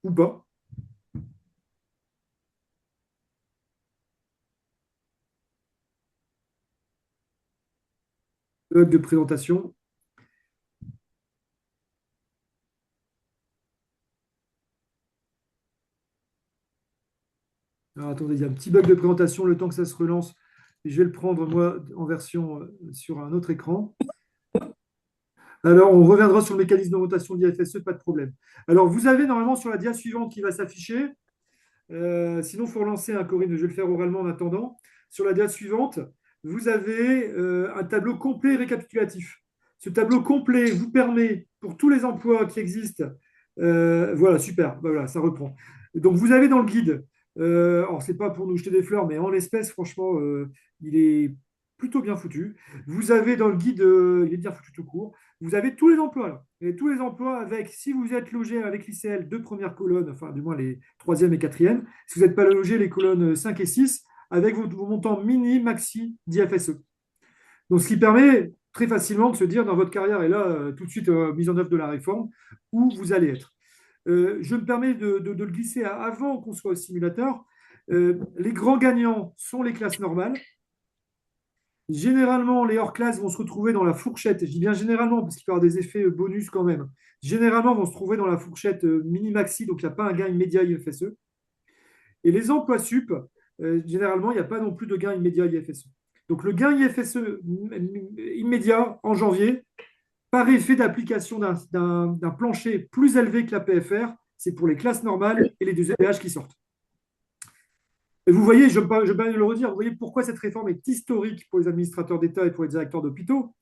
ou pas. De présentation. Alors, attendez, il y a un petit bug de présentation, le temps que ça se relance. Je vais le prendre, moi, en version sur un autre écran. Alors, on reviendra sur le mécanisme de rotation de l'IFSE, pas de problème. Alors, vous avez normalement sur la dia suivante qui va s'afficher. Sinon, il faut relancer, hein, Corinne, je vais le faire oralement en attendant. Sur la dia suivante, vous avez un tableau complet et récapitulatif. Ce tableau complet vous permet, pour tous les emplois qui existent, voilà, super, voilà, ça reprend. Donc, vous avez dans le guide, alors, ce n'est pas pour nous jeter des fleurs, mais en l'espèce, franchement, il est plutôt bien foutu. Vous avez dans le guide, il est bien foutu tout court, vous avez tous les emplois là. Et tous les emplois avec, si vous êtes logé avec l'ICL, 2 premières colonnes, enfin du moins les troisième et quatrième, si vous n'êtes pas logé les colonnes 5 et 6, avec vos montants mini, maxi d'IFSE. Donc ce qui permet très facilement de se dire dans votre carrière, et là tout de suite mise en œuvre de la réforme, où vous allez être. Je me permets de le glisser avant qu'on soit au simulateur. Les grands gagnants sont les classes normales. Généralement, les hors-classes vont se retrouver dans la fourchette, je dis bien généralement, parce qu'il peut y avoir des effets bonus quand même, généralement vont se trouver dans la fourchette mini-maxi, donc il n'y a pas un gain immédiat IFSE. Et les emplois sup, généralement, il n'y a pas non plus de gain immédiat IFSE. Donc le gain IFSE immédiat en janvier, par effet d'application d'un plancher plus élevé que la PFR, c'est pour les classes normales et les 2 EPH qui sortent. Et vous voyez, je vais le redire, vous voyez pourquoi cette réforme est historique pour les administrateurs d'État et pour les directeurs d'hôpitaux,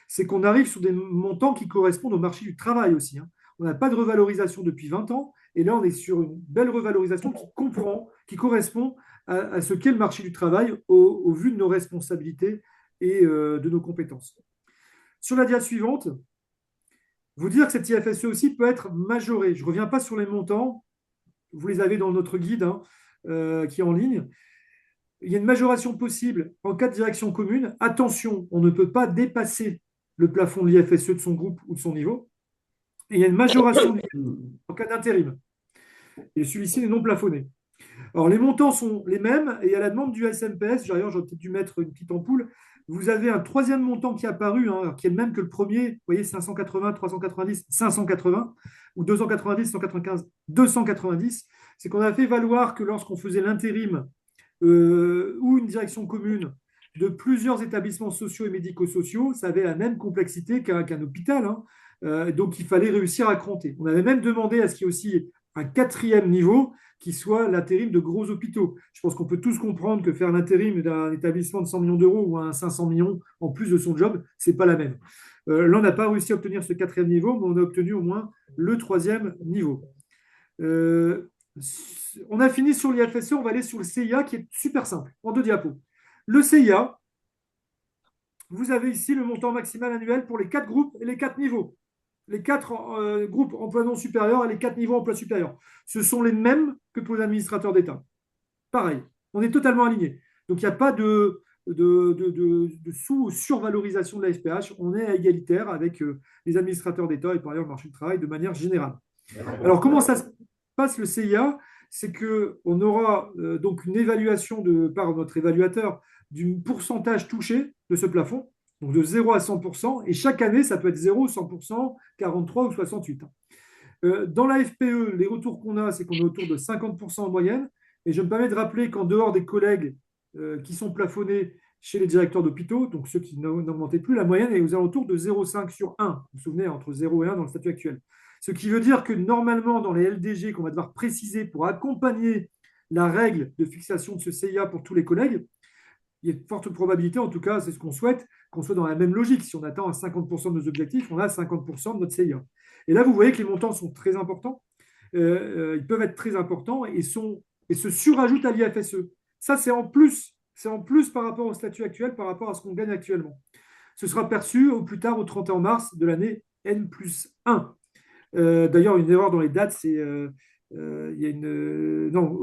c'est qu'on arrive sur des montants qui correspondent au marché du travail aussi. Hein. On n'a pas de revalorisation depuis 20 ans, et là on est sur une belle revalorisation qui correspond à ce qu'est le marché du travail au vu de nos responsabilités et de nos compétences. Sur la dia suivante, vous dire que cette IFSE aussi peut être majorée. Je ne reviens pas sur les montants, vous les avez dans notre guide hein, qui est en ligne. Il y a une majoration possible en cas de direction commune. Attention, on ne peut pas dépasser le plafond de l'IFSE de son groupe ou de son niveau. Et il y a une majoration de l'IFSE en cas d'intérim. Et celui-ci est non plafonné. Alors, les montants sont les mêmes et à la demande du SMPS, j'aurais peut-être dû mettre une petite ampoule, vous avez un troisième montant qui est apparu, hein, qui est le même que le premier, vous voyez, 580, 390, 580, ou 290, 195, 290. C'est qu'on a fait valoir que lorsqu'on faisait l'intérim ou une direction commune de plusieurs établissements sociaux et médico-sociaux, ça avait la même complexité qu'un hôpital. Hein. Donc, il fallait réussir à compter. On avait même demandé à ce qu'il y ait aussi un quatrième niveau qui soit l'intérim de gros hôpitaux. Je pense qu'on peut tous comprendre que faire l'intérim d'un établissement de 100 millions d'euros ou un 500 millions en plus de son job, ce n'est pas la même. Là, on n'a pas réussi à obtenir ce quatrième niveau, mais on a obtenu au moins le troisième niveau. On a fini sur l'IFSE, on va aller sur le CIA qui est super simple, en 2 diapos. Le CIA, vous avez ici le montant maximal annuel pour les 4 groupes et les 4 niveaux. Les 4 groupes emploi non supérieur et les 4 niveaux emploi supérieur. Ce sont les mêmes que pour les administrateurs d'État. Pareil, on est totalement alignés. Donc il n'y a pas de sous- ou survalorisation de la SPH. On est à égalitaire avec les administrateurs d'État et par ailleurs le marché du travail de manière générale. Alors comment ça se passe le CIA? C'est qu'on aura donc une évaluation par notre évaluateur du pourcentage touché de ce plafond, donc de 0 à 100%, et chaque année, ça peut être 0, 100%, 43 ou 68. Dans la FPE, les retours qu'on a, c'est qu'on est autour de 50% en moyenne, et je me permets de rappeler qu'en dehors des collègues qui sont plafonnés chez les directeurs d'hôpitaux, donc ceux qui n'augmentaient plus, la moyenne est aux alentours de 0,5 sur 1. Vous vous souvenez, entre 0 et 1 dans le statut actuel. Ce qui veut dire que normalement, dans les LDG qu'on va devoir préciser pour accompagner la règle de fixation de ce CIA pour tous les collègues, il y a de fortes probabilités, en tout cas, c'est ce qu'on souhaite, qu'on soit dans la même logique. Si on atteint à 50% de nos objectifs, on a 50% de notre CIA. Et là, vous voyez que les montants sont très importants. Ils peuvent être très importants et se surajoutent à l'IFSE. Ça, c'est en plus. C'est en plus par rapport au statut actuel, par rapport à ce qu'on gagne actuellement. Ce sera perçu au plus tard au 31 mars de l'année N plus 1. D'ailleurs, une erreur dans les dates, c'est. Il y a une. Non,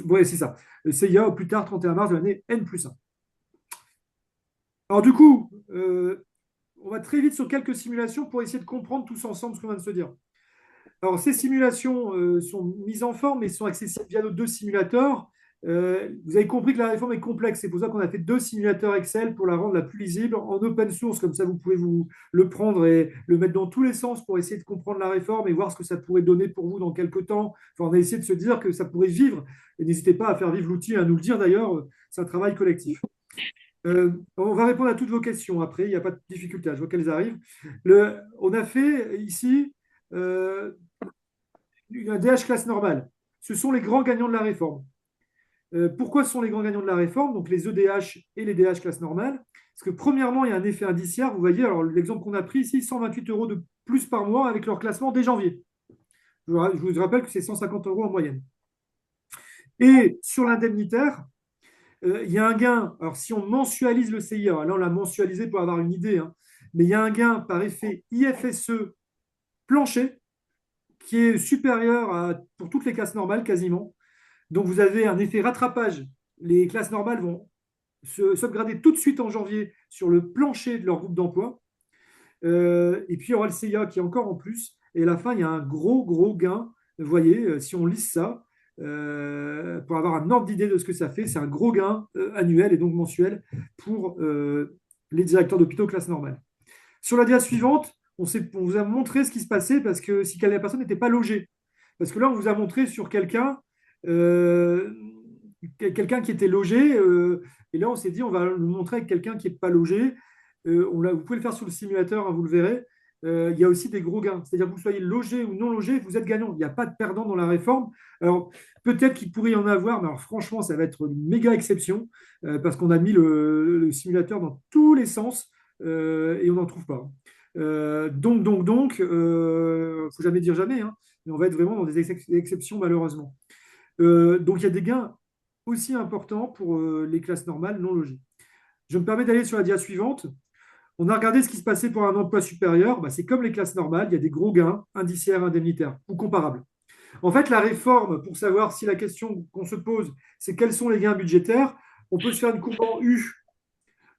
ouais, c'est ça. CIA au plus tard 31 mars de l'année N plus 1. Alors, du coup, on va très vite sur quelques simulations pour essayer de comprendre tous ensemble ce qu'on vient de se dire. Alors, ces simulations sont mises en forme et sont accessibles via nos 2 simulateurs. Vous avez compris que la réforme est complexe. C'est pour ça qu'on a fait 2 simulateurs Excel pour la rendre la plus lisible en open source. Comme ça, vous pouvez vous le prendre et le mettre dans tous les sens pour essayer de comprendre la réforme et voir ce que ça pourrait donner pour vous dans quelques temps. Enfin, on a essayé de se dire que ça pourrait vivre. Et n'hésitez pas à faire vivre l'outil, à nous le dire d'ailleurs. C'est un travail collectif. On va répondre à toutes vos questions après. Il n'y a pas de difficulté. Je vois qu'elles arrivent. On a fait ici un DH classe normale. Ce sont les grands gagnants de la réforme. Pourquoi ce sont les grands gagnants de la réforme, donc les EDH et les DH classe normale? Parce que premièrement, il y a un effet indiciaire. Vous voyez, alors l'exemple qu'on a pris ici, 128 euros de plus par mois avec leur classement dès janvier. Je vous rappelle que c'est 150 euros en moyenne. Et sur l'indemnitaire, il y a un gain. Alors si on mensualise le CIA, là on l'a mensualisé pour avoir une idée, hein, mais il y a un gain par effet IFSE plancher qui est supérieur pour toutes les classes normales quasiment. Donc, vous avez un effet rattrapage. Les classes normales vont s'upgrader tout de suite en janvier sur le plancher de leur groupe d'emploi. Et puis, il y aura le CIA qui est encore en plus. Et à la fin, il y a un gros, gros gain. Vous voyez, si on lisse ça, pour avoir un ordre d'idée de ce que ça fait, c'est un gros gain annuel et donc mensuel pour les directeurs d'hôpitaux classe normale. Sur la dia suivante, on vous a montré ce qui se passait parce que si la personne n'était pas logée. Parce que là, on vous a montré sur quelqu'un qui était logé, et là on s'est dit on va le montrer avec quelqu'un qui n'est pas logé. Vous pouvez le faire sur le simulateur, hein, vous le verrez. Il y a aussi des gros gains, c'est-à-dire que vous soyez logé ou non logé, vous êtes gagnant. Il n'y a pas de perdant dans la réforme. Alors peut-être qu'il pourrait y en avoir, mais alors franchement ça va être une méga exception parce qu'on a mis le simulateur dans tous les sens et on n'en trouve pas. Donc, faut jamais dire jamais, hein, mais on va être vraiment dans des exceptions malheureusement. Donc, il y a des gains aussi importants pour les classes normales non logées. Je me permets d'aller sur la dia suivante. On a regardé ce qui se passait pour un emploi supérieur. Bah, c'est comme les classes normales, il y a des gros gains indiciaires, indemnitaires ou comparables. En fait, la réforme, pour savoir si la question qu'on se pose, c'est quels sont les gains budgétaires, on peut se faire une courbe en U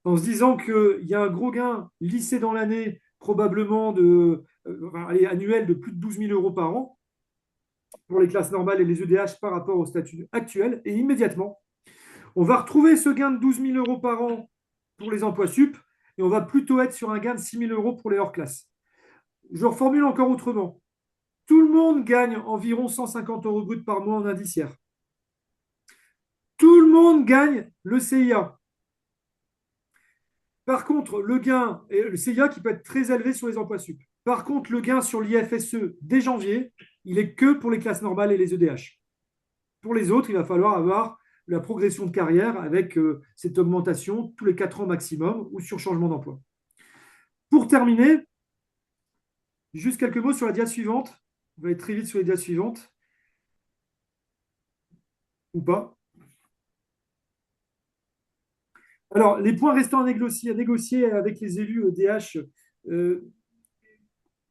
en se disant qu'il y a un gros gain lissé dans l'année, probablement annuel de plus de 12 000 euros par an pour les classes normales et les EDH par rapport au statut actuel. Et immédiatement, on va retrouver ce gain de 12 000 euros par an pour les emplois sup et on va plutôt être sur un gain de 6 000 euros pour les hors-classes. Je reformule encore autrement. Tout le monde gagne environ 150 euros brut par mois en indiciaire. Tout le monde gagne le CIA. Par contre, le gain, et le CIA qui peut être très élevé sur les emplois sup. Par contre, le gain sur l'IFSE dès janvier, il est que pour les classes normales et les EDH. Pour les autres, il va falloir avoir la progression de carrière avec cette augmentation tous les 4 ans maximum ou sur changement d'emploi. Pour terminer, juste quelques mots sur la dia suivante. On va aller très vite sur les dias suivantes. Ou pas. Alors, les points restants à négocier avec les élus EDH.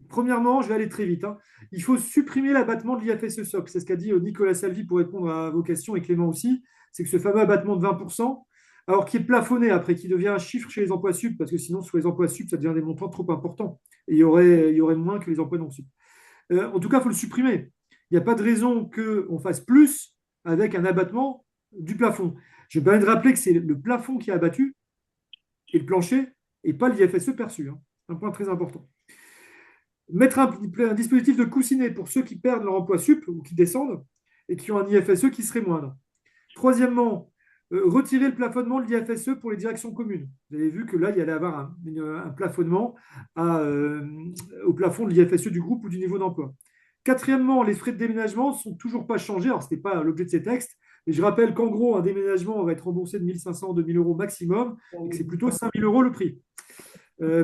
Premièrement, je vais aller très vite. Il faut supprimer l'abattement de l'IFSE-SOC. C'est ce qu'a dit Nicolas Salvi pour répondre à vos questions et Clément aussi. C'est que ce fameux abattement de 20%, alors qui est plafonné après, qui devient un chiffre chez les emplois sup, parce que sinon, sur les emplois sup, ça devient des montants trop importants. Et il y aurait moins que les emplois non sup. En tout cas, il faut le supprimer. Il n'y a pas de raison qu'on fasse plus avec un abattement du plafond. Je me permets de rappeler que c'est le plafond qui est abattu et le plancher, et pas l'IFSE perçu. Un point très important. Mettre un dispositif de coussinet pour ceux qui perdent leur emploi sup ou qui descendent et qui ont un IFSE qui serait moindre. Troisièmement, retirer le plafonnement de l'IFSE pour les directions communes. Vous avez vu que là, il y allait avoir un plafonnement au plafond de l'IFSE du groupe ou du niveau d'emploi. Quatrièmement, les frais de déménagement ne sont toujours pas changés. Alors, ce n'était pas l'objet de ces textes, mais je rappelle qu'en gros, un déménagement va être remboursé de 1 500 à 2 000 euros maximum et que c'est plutôt 5 000 euros le prix.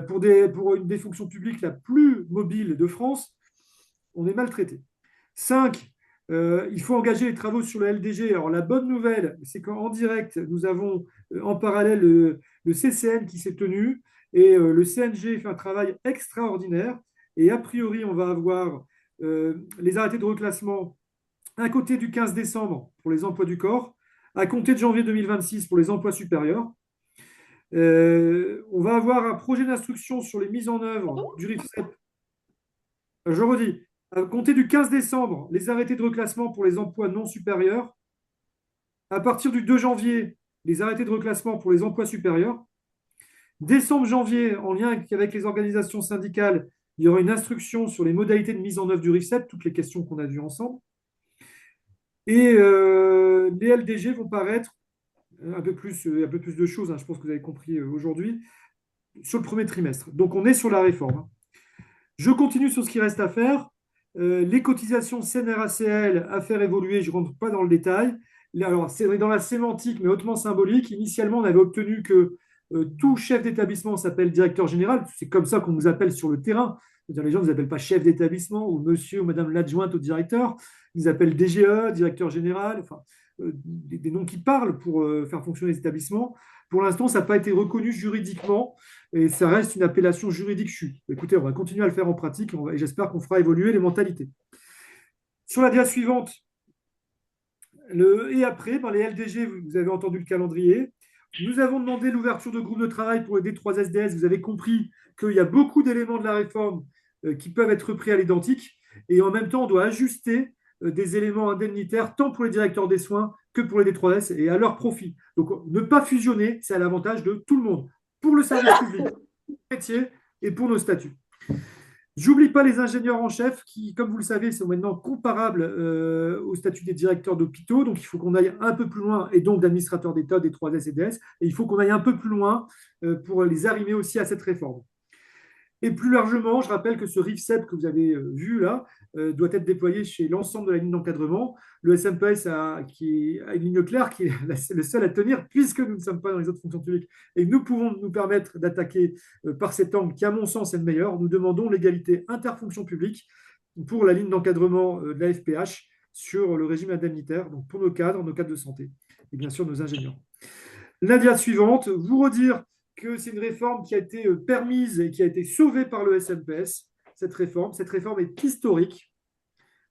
Pour une des fonctions publiques la plus mobile de France, on est maltraité. 5, il faut engager les travaux sur le LDG. Alors, la bonne nouvelle, c'est qu'en direct, nous avons en parallèle le CCN qui s'est tenu et le CNG fait un travail extraordinaire. Et a priori, on va avoir les arrêtés de reclassement à côté du 15 décembre pour les emplois du corps, à compter de janvier 2026 pour les emplois supérieurs. On va avoir un projet d'instruction sur les mises en œuvre du RIFSEP. Je redis, à compter du 15 décembre, les arrêtés de reclassement pour les emplois non supérieurs. À partir du 2 janvier, les arrêtés de reclassement pour les emplois supérieurs. Décembre-janvier, en lien avec les organisations syndicales, il y aura une instruction sur les modalités de mise en œuvre du RIFSEP, toutes les questions qu'on a vues ensemble. Et les LDG vont paraître un peu plus de choses, je pense que vous avez compris aujourd'hui, sur le premier trimestre. Donc, on est sur la réforme. Je continue sur ce qui reste à faire. Les cotisations CNRACL à faire évoluer, je ne rentre pas dans le détail. Alors, c'est dans la sémantique, mais hautement symbolique. Initialement, on avait obtenu que tout chef d'établissement s'appelle directeur général. C'est comme ça qu'on vous appelle sur le terrain. C'est-à-dire, les gens ne vous appellent pas chef d'établissement ou monsieur ou madame l'adjointe au directeur. Ils appellent DGE, directeur général, enfin, des noms qui parlent pour faire fonctionner les établissements. Pour l'instant, ça n'a pas été reconnu juridiquement et ça reste une appellation juridique chue. Écoutez, on va continuer à le faire en pratique et j'espère qu'on fera évoluer les mentalités. Sur la dia suivante, et après, les LDG, vous avez entendu le calendrier. Nous avons demandé l'ouverture de groupes de travail pour les D3SDS. Vous avez compris qu'il y a beaucoup d'éléments de la réforme qui peuvent être repris à l'identique. Et en même temps, on doit ajuster des éléments indemnitaires tant pour les directeurs des soins que pour les D3S et à leur profit. Donc, ne pas fusionner, c'est à l'avantage de tout le monde, pour le service public, pour le métier et pour nos statuts. J'oublie pas les ingénieurs en chef qui, comme vous le savez, sont maintenant comparables au statut des directeurs d'hôpitaux. Donc, il faut qu'on aille un peu plus loin, et donc d'administrateurs d'État, des 3S et DS. Et il faut qu'on aille un peu plus loin pour les arrimer aussi à cette réforme. Et plus largement, je rappelle que ce RIFSEP que vous avez vu là doit être déployé chez l'ensemble de la ligne d'encadrement. Le SMPS qui a une ligne claire, qui est le seul à tenir, puisque nous ne sommes pas dans les autres fonctions publiques. Et nous pouvons nous permettre d'attaquer par cet angle qui, à mon sens, est le meilleur. Nous demandons l'égalité interfonction publique pour la ligne d'encadrement de la FPH sur le régime indemnitaire, donc pour nos cadres de santé, et bien sûr nos ingénieurs. La dia suivante, vous redire que c'est une réforme qui a été permise et qui a été sauvée par le SNPS, cette réforme. Cette réforme est historique.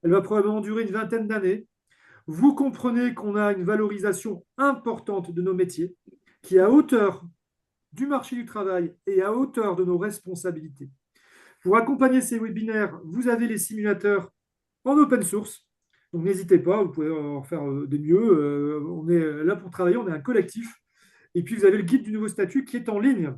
Elle va probablement durer une vingtaine d'années. Vous comprenez qu'on a une valorisation importante de nos métiers qui est à hauteur du marché du travail et à hauteur de nos responsabilités. Pour accompagner ces webinaires, vous avez les simulateurs en open source. Donc n'hésitez pas, vous pouvez en faire des mieux. On est là pour travailler, on est un collectif. Et puis vous avez le guide du nouveau statut qui est en ligne.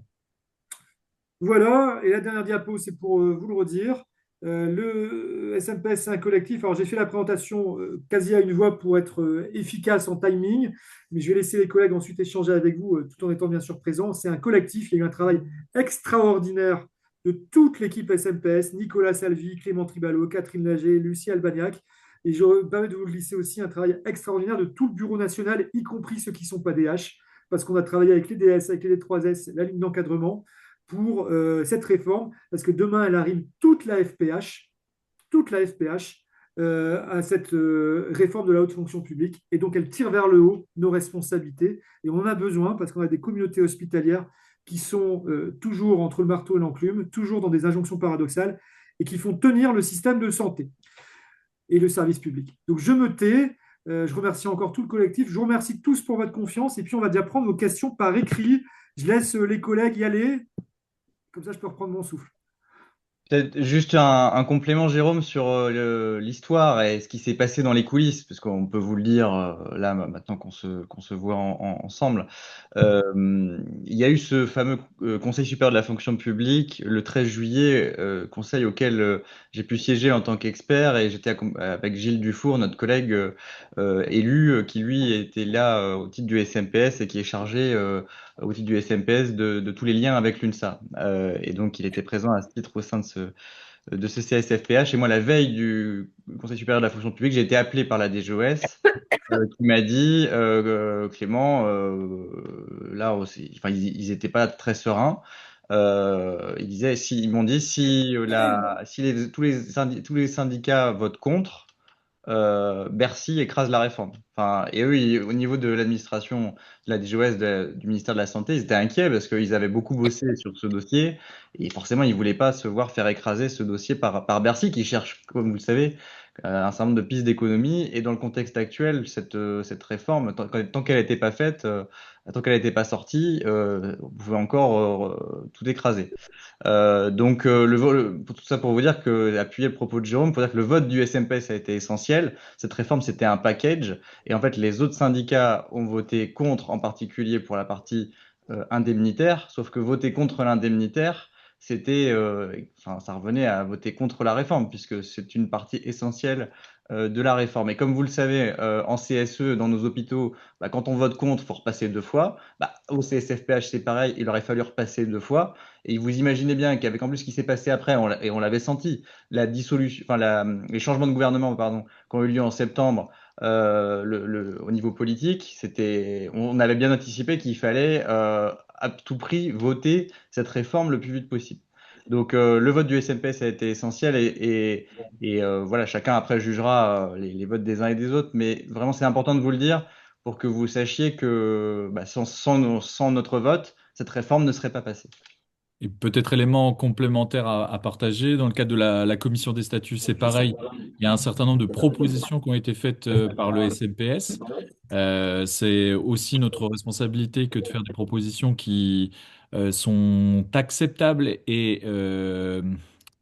Voilà, et la dernière diapo, c'est pour vous le redire. Le SMPS, c'est un collectif. Alors, j'ai fait la présentation quasi à une voix pour être efficace en timing, mais je vais laisser les collègues ensuite échanger avec vous tout en étant bien sûr présents. C'est un collectif. Il y a eu un travail extraordinaire de toute l'équipe SMPS, Nicolas Salvi, Clément Tribalo, Catherine Lager, Lucie Albagnac. Et je me permets de vous glisser aussi un travail extraordinaire de tout le bureau national, y compris ceux qui ne sont pas DH, parce qu'on a travaillé avec les DS, avec les D3S, la ligne d'encadrement pour cette réforme, parce que demain, elle arrive toute la FPH à cette réforme de la haute fonction publique, et donc elle tire vers le haut nos responsabilités, et on en a besoin, parce qu'on a des communautés hospitalières qui sont toujours entre le marteau et l'enclume, toujours dans des injonctions paradoxales, et qui font tenir le système de santé et le service public. Donc je me tais, je remercie encore tout le collectif, je vous remercie tous pour votre confiance, et puis on va déjà prendre vos questions par écrit. Je laisse les collègues y aller. Comme ça, je peux reprendre mon souffle. Peut-être juste un complément, Jérôme, sur l'histoire et ce qui s'est passé dans les coulisses, parce qu'on peut vous le dire là maintenant qu'on se voit ensemble. Il y a eu ce fameux Conseil supérieur de la fonction publique le 13 juillet, conseil auquel j'ai pu siéger en tant qu'expert, et j'étais avec Gilles Dufour, notre collègue élu, qui lui était là au titre du SMPS et qui est chargé au titre du SMPS de tous les liens avec l'UNSA. Et donc, il était présent à ce titre au sein de ce CSFPH. Et moi, la veille du Conseil supérieur de la fonction publique, j'ai été appelé par la DGOS qui m'a dit Clément, là aussi, enfin, ils n'étaient pas très sereins. Ils m'ont dit si, tous les syndicats votent contre, Bercy écrase la réforme. Enfin, et eux, au niveau de l'administration de la DGOS, du ministère de la Santé, ils étaient inquiets parce qu'ils avaient beaucoup bossé sur ce dossier et forcément, ils voulaient pas se voir faire écraser ce dossier par Bercy qui cherche, comme vous le savez, un certain nombre de pistes d'économie. Et dans le contexte actuel, cette réforme, tant qu'elle n'était pas faite, tant qu'elle n'était pas sortie, on pouvait encore tout écraser. Donc, pour tout ça, pour vous dire que, appuyer le propos de Jérôme, pour dire que le vote du SMPS a été essentiel. Cette réforme, c'était un package. Et en fait, les autres syndicats ont voté contre, en particulier pour la partie indemnitaire. Sauf que voter contre l'indemnitaire, enfin, ça revenait à voter contre la réforme, puisque c'est une partie essentielle de la réforme. Et comme vous le savez, en CSE, dans nos hôpitaux, bah, quand on vote contre, il faut repasser 2 fois. Bah, au CSFPH, c'est pareil, il aurait fallu repasser 2 fois. Et vous imaginez bien qu'avec en plus ce qui s'est passé après, et on l'avait senti, la dissolution, enfin les changements de gouvernement, pardon, qui ont eu lieu en septembre, au niveau politique, on avait bien anticipé qu'il fallait à tout prix voter cette réforme le plus vite possible. Donc le vote du SNPS a été essentiel, et voilà, chacun après jugera les votes des uns et des autres, mais vraiment c'est important de vous le dire pour que vous sachiez que bah, sans notre vote, cette réforme ne serait pas passée. Et peut-être élément complémentaire à partager, dans le cadre de la commission des statuts, c'est pareil. Il y a un certain nombre de propositions qui ont été faites par le SNPS. C'est aussi notre responsabilité que de faire des propositions qui sont acceptables et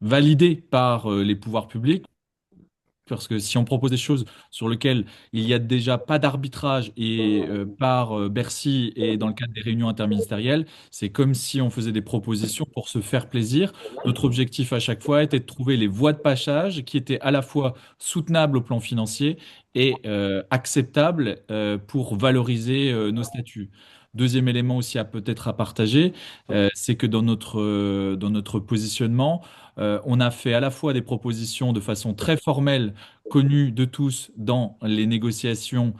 validées par les pouvoirs publics. Parce que si on propose des choses sur lesquelles il n'y a déjà pas d'arbitrage et par Bercy et dans le cadre des réunions interministérielles, c'est comme si on faisait des propositions pour se faire plaisir. Notre objectif à chaque fois était de trouver les voies de passage qui étaient à la fois soutenables au plan financier et acceptables pour valoriser nos statuts. Deuxième élément aussi à peut-être à partager, c'est que dans notre positionnement, on a fait à la fois des propositions de façon très formelle, connues de tous dans les négociations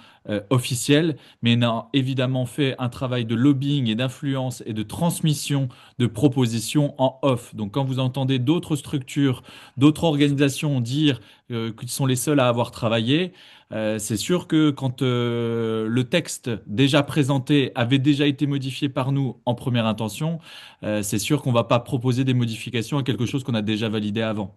officielle, mais on a évidemment fait un travail de lobbying et d'influence et de transmission de propositions en off. Donc quand vous entendez d'autres structures, d'autres organisations dire qu'ils sont les seuls à avoir travaillé, c'est sûr que quand le texte déjà présenté avait déjà été modifié par nous en première intention, c'est sûr qu'on ne va pas proposer des modifications à quelque chose qu'on a déjà validé avant.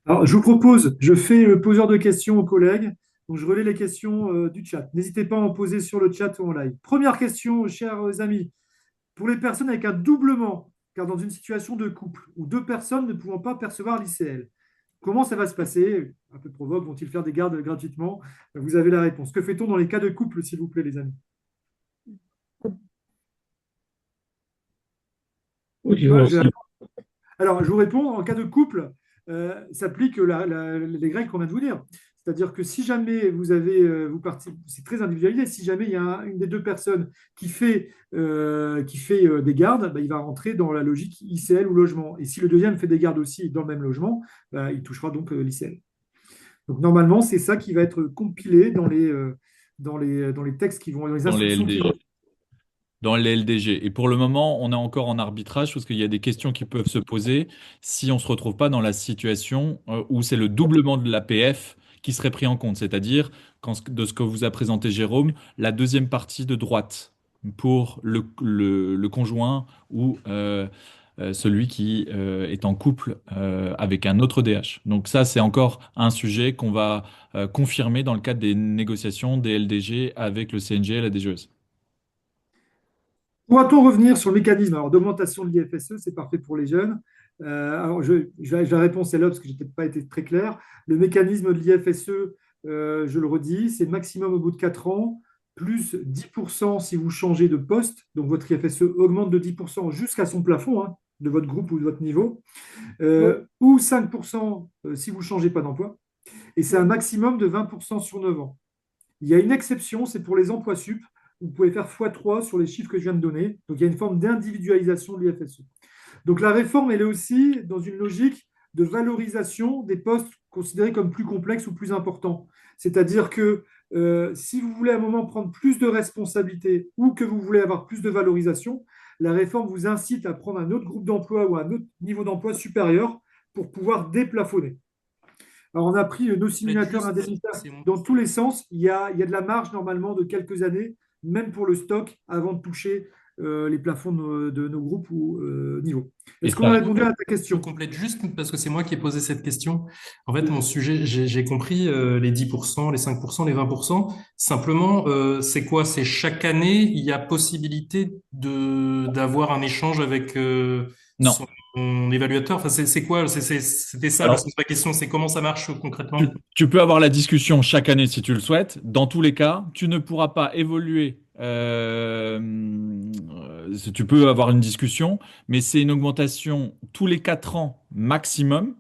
Alors, je vous propose, je fais le poseur de questions aux collègues. Donc, je relais les questions du chat. N'hésitez pas à en poser sur le chat ou en live. Première question, chers amis. Pour les personnes avec un doublement, car dans une situation de couple où deux personnes ne pouvant pas percevoir l'ICL, comment ça va se passer? Un peu provoque, vont-ils faire des gardes gratuitement? Vous avez la réponse. Que fait-on dans les cas de couple, s'il vous plaît, les amis? Oui, Voilà, bon, je Alors, je vous réponds, en cas de couple, s'applique les règles qu'on vient de vous dire. C'est-à-dire que si jamais vous avez, c'est très individualisé, si jamais il y a une des deux personnes qui fait des gardes, bah, il va rentrer dans la logique ICL ou logement. Et si le deuxième fait des gardes aussi dans le même logement, bah, il touchera donc l'ICL. Donc normalement, c'est ça qui va être compilé dans les textes qui vont, dans les Dans les instructions qui vont. LDG. Dans les LDG. Et pour le moment, on est encore en arbitrage parce qu'il y a des questions qui peuvent se poser si on ne se retrouve pas dans la situation où c'est le doublement de l'APF qui serait pris en compte, c'est-à-dire, de ce que vous a présenté Jérôme, la deuxième partie de droite pour le conjoint ou celui qui est en couple avec un autre DH. Donc ça, c'est encore un sujet qu'on va confirmer dans le cadre des négociations des LDG avec le CNG et la DGES. Pourra-t-on revenir sur le mécanisme d'augmentation de l'IFSE? C'est parfait pour les jeunes. Alors, la réponse est là parce que je n'ai peut-être pas été très clair. Le mécanisme de l'IFSE, je le redis, c'est maximum au bout de 4 ans, plus 10% si vous changez de poste. Donc, votre IFSE augmente de 10% jusqu'à son plafond, hein, de votre groupe ou de votre niveau, ou 5% si vous ne changez pas d'emploi. Et c'est un maximum de 20% sur 9 ans. Il y a une exception, c'est pour les emplois sup. Vous pouvez faire x3 sur les chiffres que je viens de donner. Donc, il y a une forme d'individualisation de l'IFSE. Donc, la réforme, elle est aussi dans une logique de valorisation des postes considérés comme plus complexes ou plus importants. C'est-à-dire que si vous voulez à un moment prendre plus de responsabilités ou que vous voulez avoir plus de valorisation, la réforme vous incite à prendre un autre groupe d'emploi ou un autre niveau d'emploi supérieur pour pouvoir déplafonner. Alors, on a pris nos simulateurs indemnitaires dans tous les sens. Il y a de la marge normalement de quelques années, même pour le stock, avant de toucher les plafonds de nos groupes ou niveaux. Et Est-ce qu'on a ça, répondu à ta je question? complète juste parce que c'est moi qui ai posé cette question. En fait, mon sujet, j'ai compris les 10%, les 5%, les 20%. Simplement, c'est quoi? C'est chaque année, il y a possibilité d'avoir un échange avec son non. évaluateur. Enfin, c'est quoi? C'était ça, parce Alors, que ma question, c'est comment ça marche concrètement? tu peux avoir la discussion chaque année si tu le souhaites. Dans tous les cas, tu ne pourras pas évoluer. Tu peux avoir une discussion, mais c'est une augmentation tous les 4 ans maximum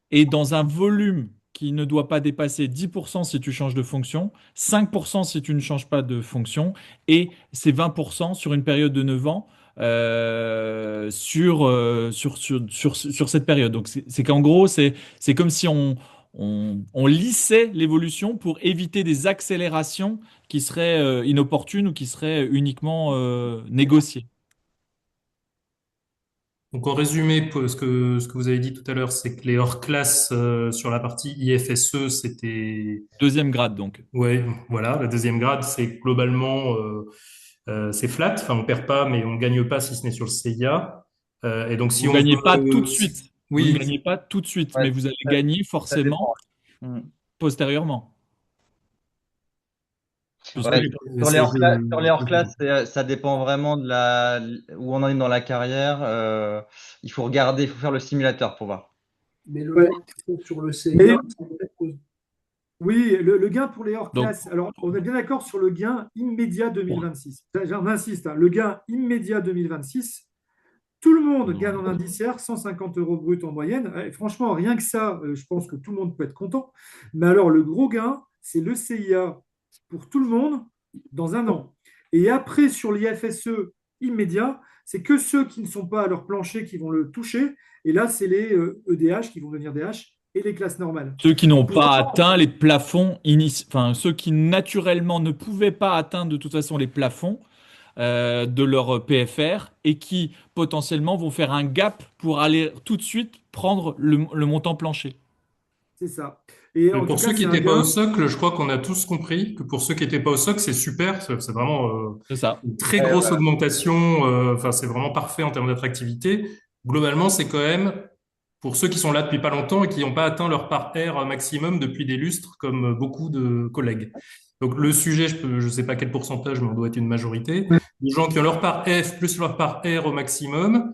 et dans un volume qui ne doit pas dépasser 10% si tu changes de fonction, 5% si tu ne changes pas de fonction, et c'est 20% sur une période de 9 ans sur cette période. Donc c'est qu'en gros, c'est comme si on lissait l'évolution pour éviter des accélérations qui seraient inopportunes ou qui seraient uniquement négociées. Donc, en résumé, ce que vous avez dit tout à l'heure, c'est que les hors-classes sur la partie IFSE, c'était, Deuxième grade, donc. ouais, voilà, la deuxième grade, c'est globalement, c'est flat. Enfin, on perd pas, mais on gagne pas si ce n'est sur le CIA. Et donc, si Vous on gagnez pas tout veut, de suite. Vous ne oui, gagnez pas tout de suite, Ouais, mais vous allez ça, gagner ça forcément dépend. Mm. postérieurement. Puisque Ouais, sur les hors-classes, je- ça dépend vraiment où on en est dans la carrière. Il faut regarder, il faut faire le simulateur pour voir. Mais le Ouais. gain sur le Mais CIA, c'est peut-être oui, le gain pour les donc, hors-classes. Alors, on est bien d'accord sur le gain immédiat 2026. J'en insiste, hein, le gain immédiat 2026, tout le monde gagne en indiciaire 150 euros brut en moyenne. Et franchement, rien que ça, je pense que tout le monde peut être content. Mais alors, le gros gain, c'est le CIA pour tout le monde dans un an. Et après, sur l'IFSE immédiat, c'est que ceux qui ne sont pas à leur plancher qui vont le toucher. Et là, c'est les EDH qui vont devenir DH et les classes normales. Ceux qui n'ont Pour pas autant, atteint les plafonds enfin, ceux qui naturellement ne pouvaient pas atteindre de toute façon les plafonds de leur PFR et qui potentiellement vont faire un gap pour aller tout de suite prendre le montant plancher. c'est ça. Et Mais en tout pour cas, ceux qui c'est un n'étaient pas au gain. socle, je crois qu'on a tous compris que pour ceux qui n'étaient pas au socle, c'est super. C'est vraiment C'est ça. une très Ouais, grosse voilà. augmentation. Enfin, c'est vraiment parfait en termes d'attractivité. Globalement, c'est quand même pour ceux qui sont là depuis pas longtemps et qui n'ont pas atteint leur part R maximum depuis des lustres, comme beaucoup de collègues. Donc le sujet, je sais pas quel pourcentage, mais on doit être une majorité, de gens qui ont leur part F plus leur part R au maximum.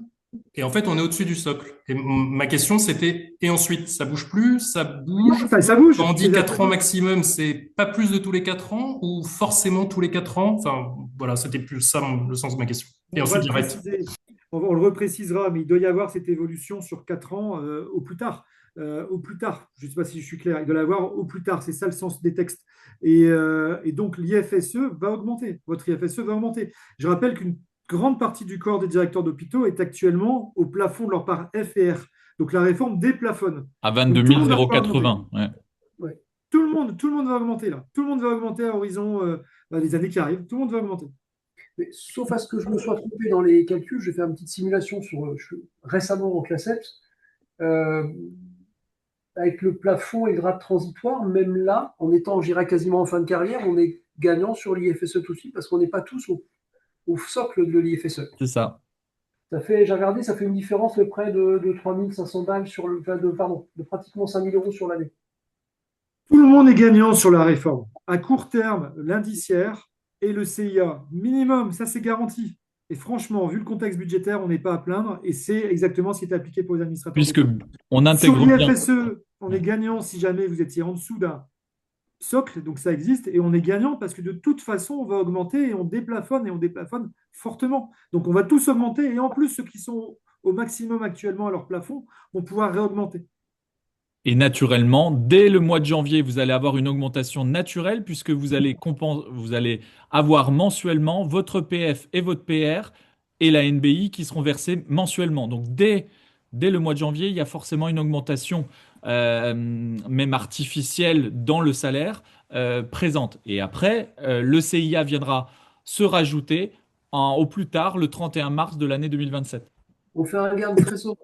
Et en fait, on est au-dessus du socle. Et ma question, c'était, et ensuite, ça bouge plus, ça bouge. Ça bouge. Quand on Et dit 4 ans maximum, c'est pas plus de tous les 4 ans ou forcément tous les 4 ans? Enfin, voilà, c'était plus ça le sens de ma question. Et on va ensuite, le j'arrête. préciser, on le reprécisera, mais il doit y avoir cette évolution sur 4 ans au plus tard. Au plus tard, je ne sais pas si je suis clair, il doit y avoir au plus tard, c'est ça le sens des textes. Et donc l'IFSE va augmenter, votre IFSE va augmenter. Je rappelle qu'une grande partie du corps des directeurs d'hôpitaux est actuellement au plafond de leur part F et R. Donc la réforme déplafonne. À Donc 22 tout le monde va pouvoir augmenter. 080. Ouais. Ouais. Tout le monde va augmenter là. Tout le monde va augmenter à horizon les années qui arrivent. Tout le monde va augmenter. Mais sauf à ce que je me sois trompé dans les calculs, j'ai fait une petite simulation récemment en classe EPS. Euh, Avec le plafond et le grade transitoire, même là, en étant, je dirais, quasiment en fin de carrière, on est gagnant sur l'IFSE tout de suite parce qu'on n'est pas tous au socle de l'IFSE. C'est ça. J'ai regardé, ça fait une différence de près de 3500 balles de pratiquement 5000 euros sur l'année. Tout le monde est gagnant sur la réforme. À court terme, l'indiciaire et le CIA, minimum, ça c'est garanti. Et franchement, vu le contexte budgétaire, on n'est pas à plaindre et c'est exactement ce qui est appliqué pour les administrateurs Puisque d'État. on Sur intègre bien. l'IFSE, on est gagnant si jamais vous étiez en dessous d'un socle, donc ça existe, et on est gagnant parce que de toute façon, on va augmenter et on déplafonne fortement. Donc on va tous augmenter et en plus, ceux qui sont au maximum actuellement à leur plafond vont pouvoir réaugmenter. Et naturellement, dès le mois de janvier, vous allez avoir une augmentation naturelle puisque vous allez avoir mensuellement votre PF et votre PR et la NBI qui seront versés mensuellement. Donc dès le mois de janvier, il y a forcément une augmentation, même artificielle, dans le salaire présente. Et après, le CIA viendra se rajouter au plus tard le 31 mars de l'année 2027. On fait un gain de trésor.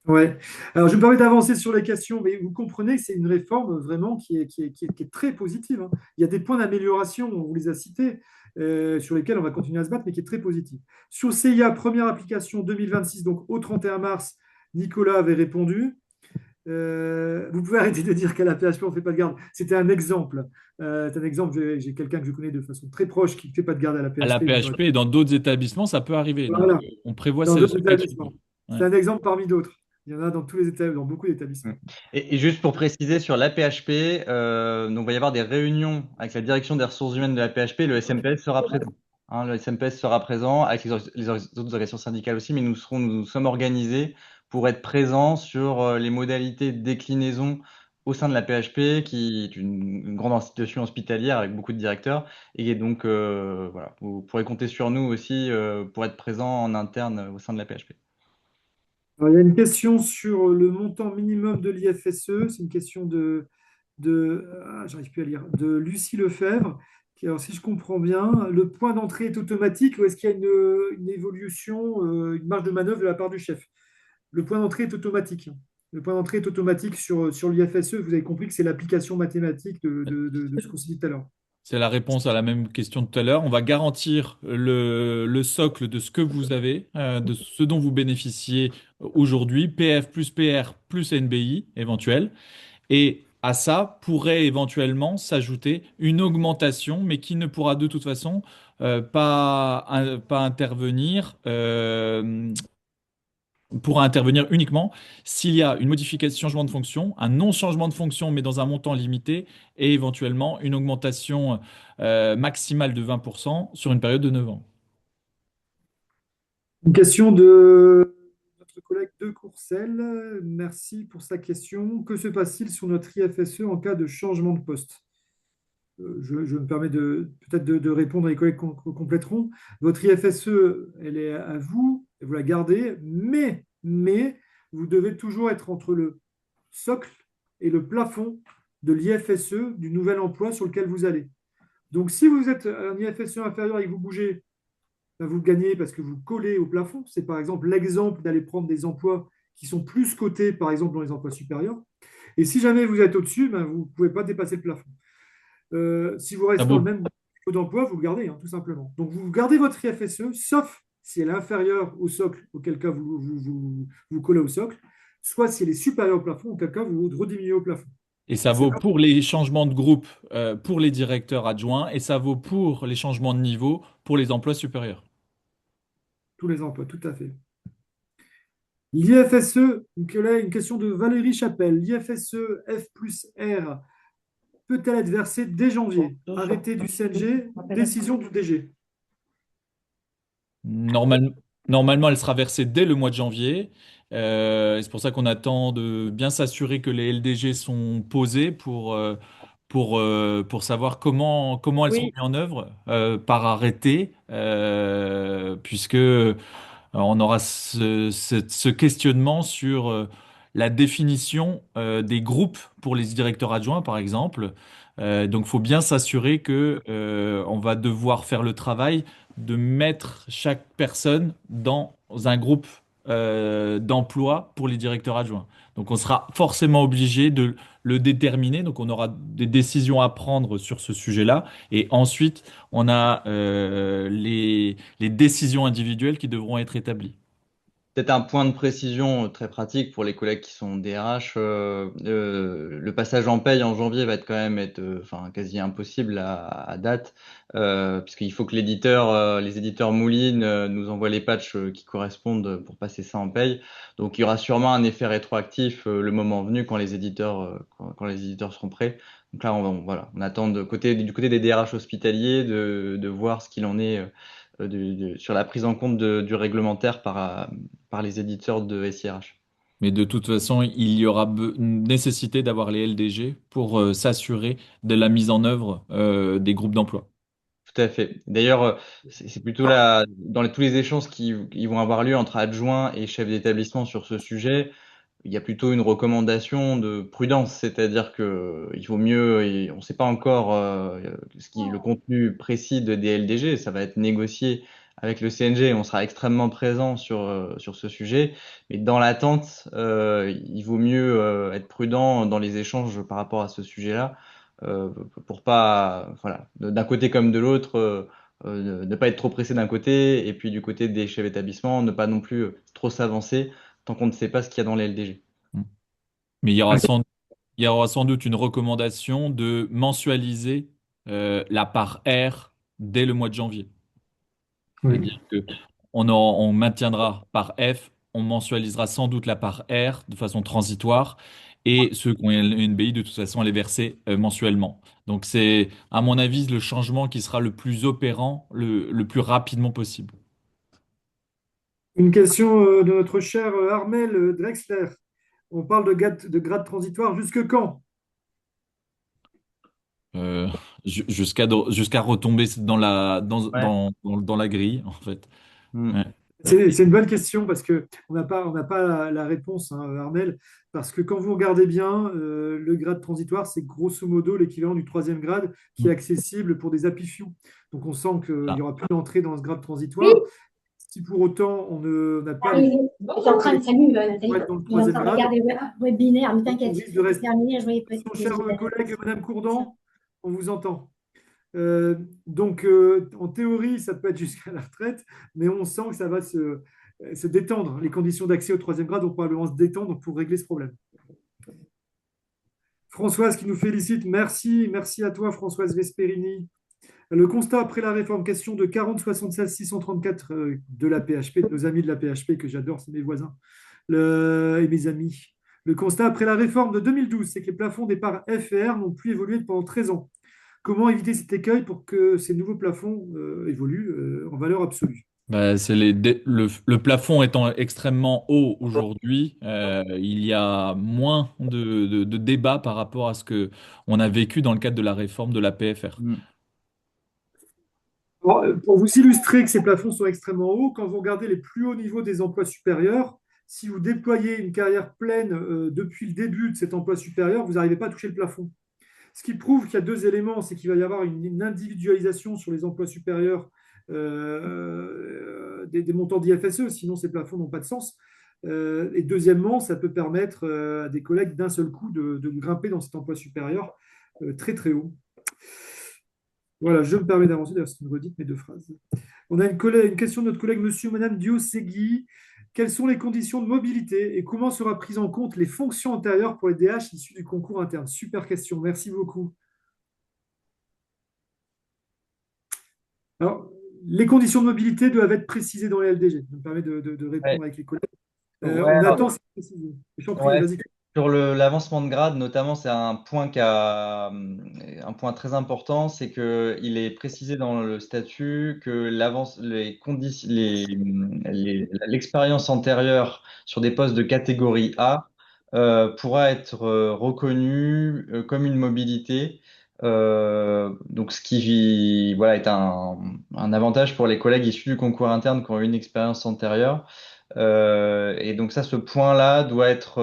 Ouais. Alors, je me permets d'avancer sur les questions, mais vous comprenez que c'est une réforme vraiment qui est très positive, hein. Il y a des points d'amélioration, on vous les a cités, sur lesquels on va continuer à se battre, mais qui est très positif. Sur CIA, première application 2026, donc au 31 mars, Nicolas avait répondu. Vous pouvez arrêter de dire qu'à la PHP, on ne fait pas de garde. C'était un exemple. C'est un exemple, j'ai quelqu'un que je connais de façon très proche qui ne fait pas de garde à la À la PHP. PHP et dans d'autres établissements, ça peut arriver. Donc, Voilà, on prévoit dans ce d'autres cas de figure. établissements. Ouais. C'est un exemple parmi d'autres. Il y en a dans tous les établissements, dans beaucoup d'établissements. Et juste pour préciser sur l'APHP, donc il va y avoir des réunions avec la direction des ressources humaines de la PHP. Le SMPS sera présent. Hein, le SMPS sera présent avec les autres organisations syndicales aussi, mais nous sommes organisés pour être présents sur les modalités de déclinaison au sein de la PHP, qui est une grande institution hospitalière avec beaucoup de directeurs. Et donc, voilà, vous pourrez compter sur nous aussi pour être présents en interne au sein de la PHP. Alors, il y a une question sur le montant minimum de l'IFSE. C'est une question j'arrive plus à lire, de Lucie Lefebvre. Alors, si je comprends bien, le point d'entrée est automatique ou est-ce qu'il y a une évolution, une marge de manœuvre de la part du chef? Le point d'entrée est automatique. Le point d'entrée est automatique sur l'IFSE. Vous avez compris que c'est l'application mathématique de ce qu'on s'est dit tout à l'heure. C'est la réponse à la même question de tout à l'heure. On va garantir le socle de ce que vous avez, de ce dont vous bénéficiez aujourd'hui, PF plus PR plus NBI éventuel. Et à ça pourrait éventuellement s'ajouter une augmentation, mais qui ne pourra de toute façon pas intervenir. Pourra intervenir uniquement s'il y a une modification, changement de fonction, un non-changement de fonction, mais dans un montant limité, et éventuellement une augmentation maximale de 20% sur une période de 9 ans. Une question de notre collègue de Courcelles. Merci pour sa question. Que se passe-t-il sur notre IFSE en cas de changement de poste? Je me permets peut-être de répondre, les collègues compléteront. Votre IFSE, elle est à vous, et vous la gardez, mais vous devez toujours être entre le socle et le plafond de l'IFSE du nouvel emploi sur lequel vous allez. Donc, si vous êtes un IFSE inférieur et que vous bougez, ben, vous gagnez parce que vous collez au plafond. C'est par exemple l'exemple d'aller prendre des emplois qui sont plus cotés, par exemple, dans les emplois supérieurs. Et si jamais vous êtes au-dessus, ben, vous ne pouvez pas dépasser le plafond. Si vous Ça restez dans le vaut, même niveau d'emploi, vous le gardez, hein, tout simplement. Donc, vous gardez votre IFSE, sauf si elle est inférieure au socle, auquel cas vous collez au socle, soit si elle est supérieure au plafond, auquel cas vous rediminuez au plafond. et ça C'est vaut pas pour les changements de groupe pour les directeurs adjoints et ça vaut pour les changements de niveau pour les emplois supérieurs. tous les emplois, tout à fait. L'IFSE, donc là, une question de Valérie Chapelle. L'IFSE F plus R peut-elle être versée dès janvier? Arrêté du CNG, décision du DG. Normal- Normalement, elle sera versée dès le mois de janvier. Et c'est pour ça qu'on attend de bien s'assurer que les LDG sont posés pour savoir comment elles sont Oui, mises en œuvre par arrêté, puisque on aura ce questionnement sur la définition des groupes pour les directeurs adjoints, par exemple. Donc, il faut bien s'assurer que on va devoir faire le travail de mettre chaque personne dans un groupe d'emploi pour les directeurs adjoints. Donc, on sera forcément obligé de le déterminer. Donc, on aura des décisions à prendre sur ce sujet-là. Et ensuite, on a les décisions individuelles qui devront être établies. Peut-être un point de précision très pratique pour les collègues qui sont DRH. Le passage en paye en janvier va être quand même enfin, quasi impossible à date, puisqu'il faut que les éditeurs moulinent, nous envoient les patchs qui correspondent pour passer ça en paye. Donc il y aura sûrement un effet rétroactif le moment venu quand les éditeurs seront prêts. Donc là, voilà, on attend du côté des DRH hospitaliers de voir ce qu'il en est sur la prise en compte du réglementaire par les éditeurs de SIRH. Mais de toute façon, il y aura nécessité d'avoir les LDG pour s'assurer de la mise en œuvre des groupes d'emploi. Tout à fait. D'ailleurs, c'est plutôt tous les échanges qui vont avoir lieu entre adjoints et chefs d'établissement sur ce sujet, il y a plutôt une recommandation de prudence, c'est-à-dire que il vaut mieux, et on ne sait pas encore le contenu précis de DLDG, ça va être négocié avec le CNG, on sera extrêmement présent sur ce sujet, mais dans l'attente, il vaut mieux être prudent dans les échanges par rapport à ce sujet-là, pour pas, voilà, d'un côté comme de l'autre, ne pas être trop pressé d'un côté, et puis du côté des chefs d'établissement, ne pas non plus trop s'avancer tant qu'on ne sait pas ce qu'il y a dans les LDG. Mm. Mais il y aura sans doute une recommandation de mensualiser la part R dès le mois de janvier. Oui. C'est-à-dire que on maintiendra par F, on mensualisera sans doute la part R de façon transitoire et ceux qui ont une NBI, de toute façon, les verser mensuellement. Donc c'est, à mon avis, le changement qui sera le plus opérant, le plus rapidement possible. Une question de notre cher Armel Drexler. On parle de grade transitoire jusque quand? Euh, jusqu'à retomber Ouais. dans la grille, en fait. Mm. Ouais. C'est une bonne question parce on n'a pas la réponse, hein, Armel, parce que quand vous regardez bien, le grade transitoire, c'est grosso modo l'équivalent du troisième grade qui est accessible pour des appifions. Donc on sent qu'il n'y Ah. aura plus d'entrée dans ce grade transitoire. Si pour autant on n'a pas les J'étais en train de saluer pour Nathalie. être dans le Je suis en troisième train de grade, regarder le webinaire, mais on t'inquiète, risque de c'est rester. terminé, je voyais peut-être Son les cher yeux. collègue Madame Courdan, on vous entend. Donc, en théorie, ça peut être jusqu'à la retraite, mais on sent que ça va se détendre. Les conditions d'accès au troisième grade vont probablement se détendre pour régler ce problème. Françoise qui nous félicite, merci, merci à toi Françoise Vesperini. Le constat après la réforme, question de 40 76 634 de la PHP, de nos amis de la PHP que j'adore, c'est mes voisins et mes amis. Le constat après la réforme de 2012, c'est que les plafonds des parts F et R n'ont plus évolué pendant 13 ans. Comment éviter cet écueil pour que ces nouveaux plafonds évoluent en valeur absolue? Bah, le plafond étant extrêmement haut aujourd'hui, il y a moins de débats par rapport à ce que on a vécu dans le cadre de la réforme de la PFR. Mm. Pour vous illustrer que ces plafonds sont extrêmement hauts, quand vous regardez les plus hauts niveaux des emplois supérieurs, si vous déployez une carrière pleine depuis le début de cet emploi supérieur, vous n'arrivez pas à toucher le plafond. Ce qui prouve qu'il y a deux éléments, c'est qu'il va y avoir une individualisation sur les emplois supérieurs des montants d'IFSE, sinon ces plafonds n'ont pas de sens. Et deuxièmement, ça peut permettre à des collègues d'un seul coup de grimper dans cet emploi supérieur très très haut. Voilà, je me permets d'avancer, d'ailleurs c'est une redite mes deux phrases. On a une question de notre collègue Monsieur ou Madame Diosegui. Quelles sont les conditions de mobilité et comment sera prise en compte les fonctions antérieures pour les DH issus du concours interne? Super question, merci beaucoup. Alors, les conditions de mobilité doivent être précisées dans les LDG. Je me permets de répondre Ouais. avec les collègues. Ouais, On alors, attend ces précisions. Je t'en prie, ouais, vas-y. sur l'avancement de grade, notamment, c'est un point un point très important, c'est que il est précisé dans le statut que les conditions, l'expérience antérieure sur des postes de catégorie A pourra être reconnue comme une mobilité. Donc, ce qui, voilà, est un avantage pour les collègues issus du concours interne qui ont eu une expérience antérieure. Et donc ça, ce point-là doit être,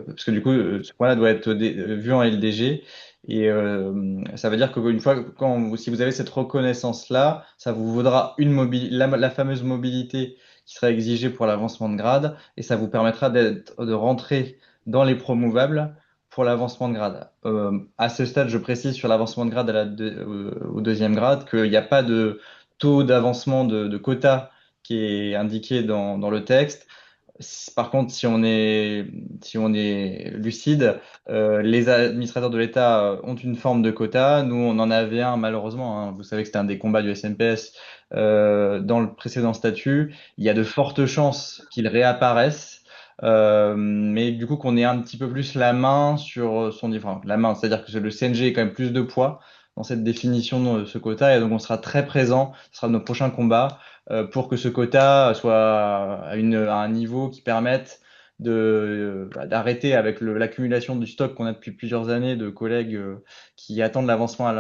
parce que du coup, ce point-là doit être vu en LDG. Et ça veut dire qu'une fois, si vous avez cette reconnaissance-là, ça vous vaudra la fameuse mobilité qui sera exigée pour l'avancement de grade, et ça vous permettra de rentrer dans les promouvables pour l'avancement de grade. À ce stade, je précise sur l'avancement de grade au deuxième grade qu'il n'y a pas de taux d'avancement de quota qui est indiqué dans le texte. Par contre, si on est lucide, les administrateurs de l'État ont une forme de quota. Nous, on en avait un, malheureusement, hein. Vous savez que c'était un des combats du SNPS dans le précédent statut. Il y a de fortes chances qu'il réapparaisse. Mais du coup, qu'on ait un petit peu plus la main sur son niveau. Enfin, la main, c'est-à-dire que le CNG est quand même plus de poids dans cette définition de ce quota. Et donc, on sera très présent. Ce sera nos prochains combats pour que ce quota soit à un niveau qui permette d'arrêter avec l'accumulation du stock qu'on a depuis plusieurs années de collègues qui attendent l'avancement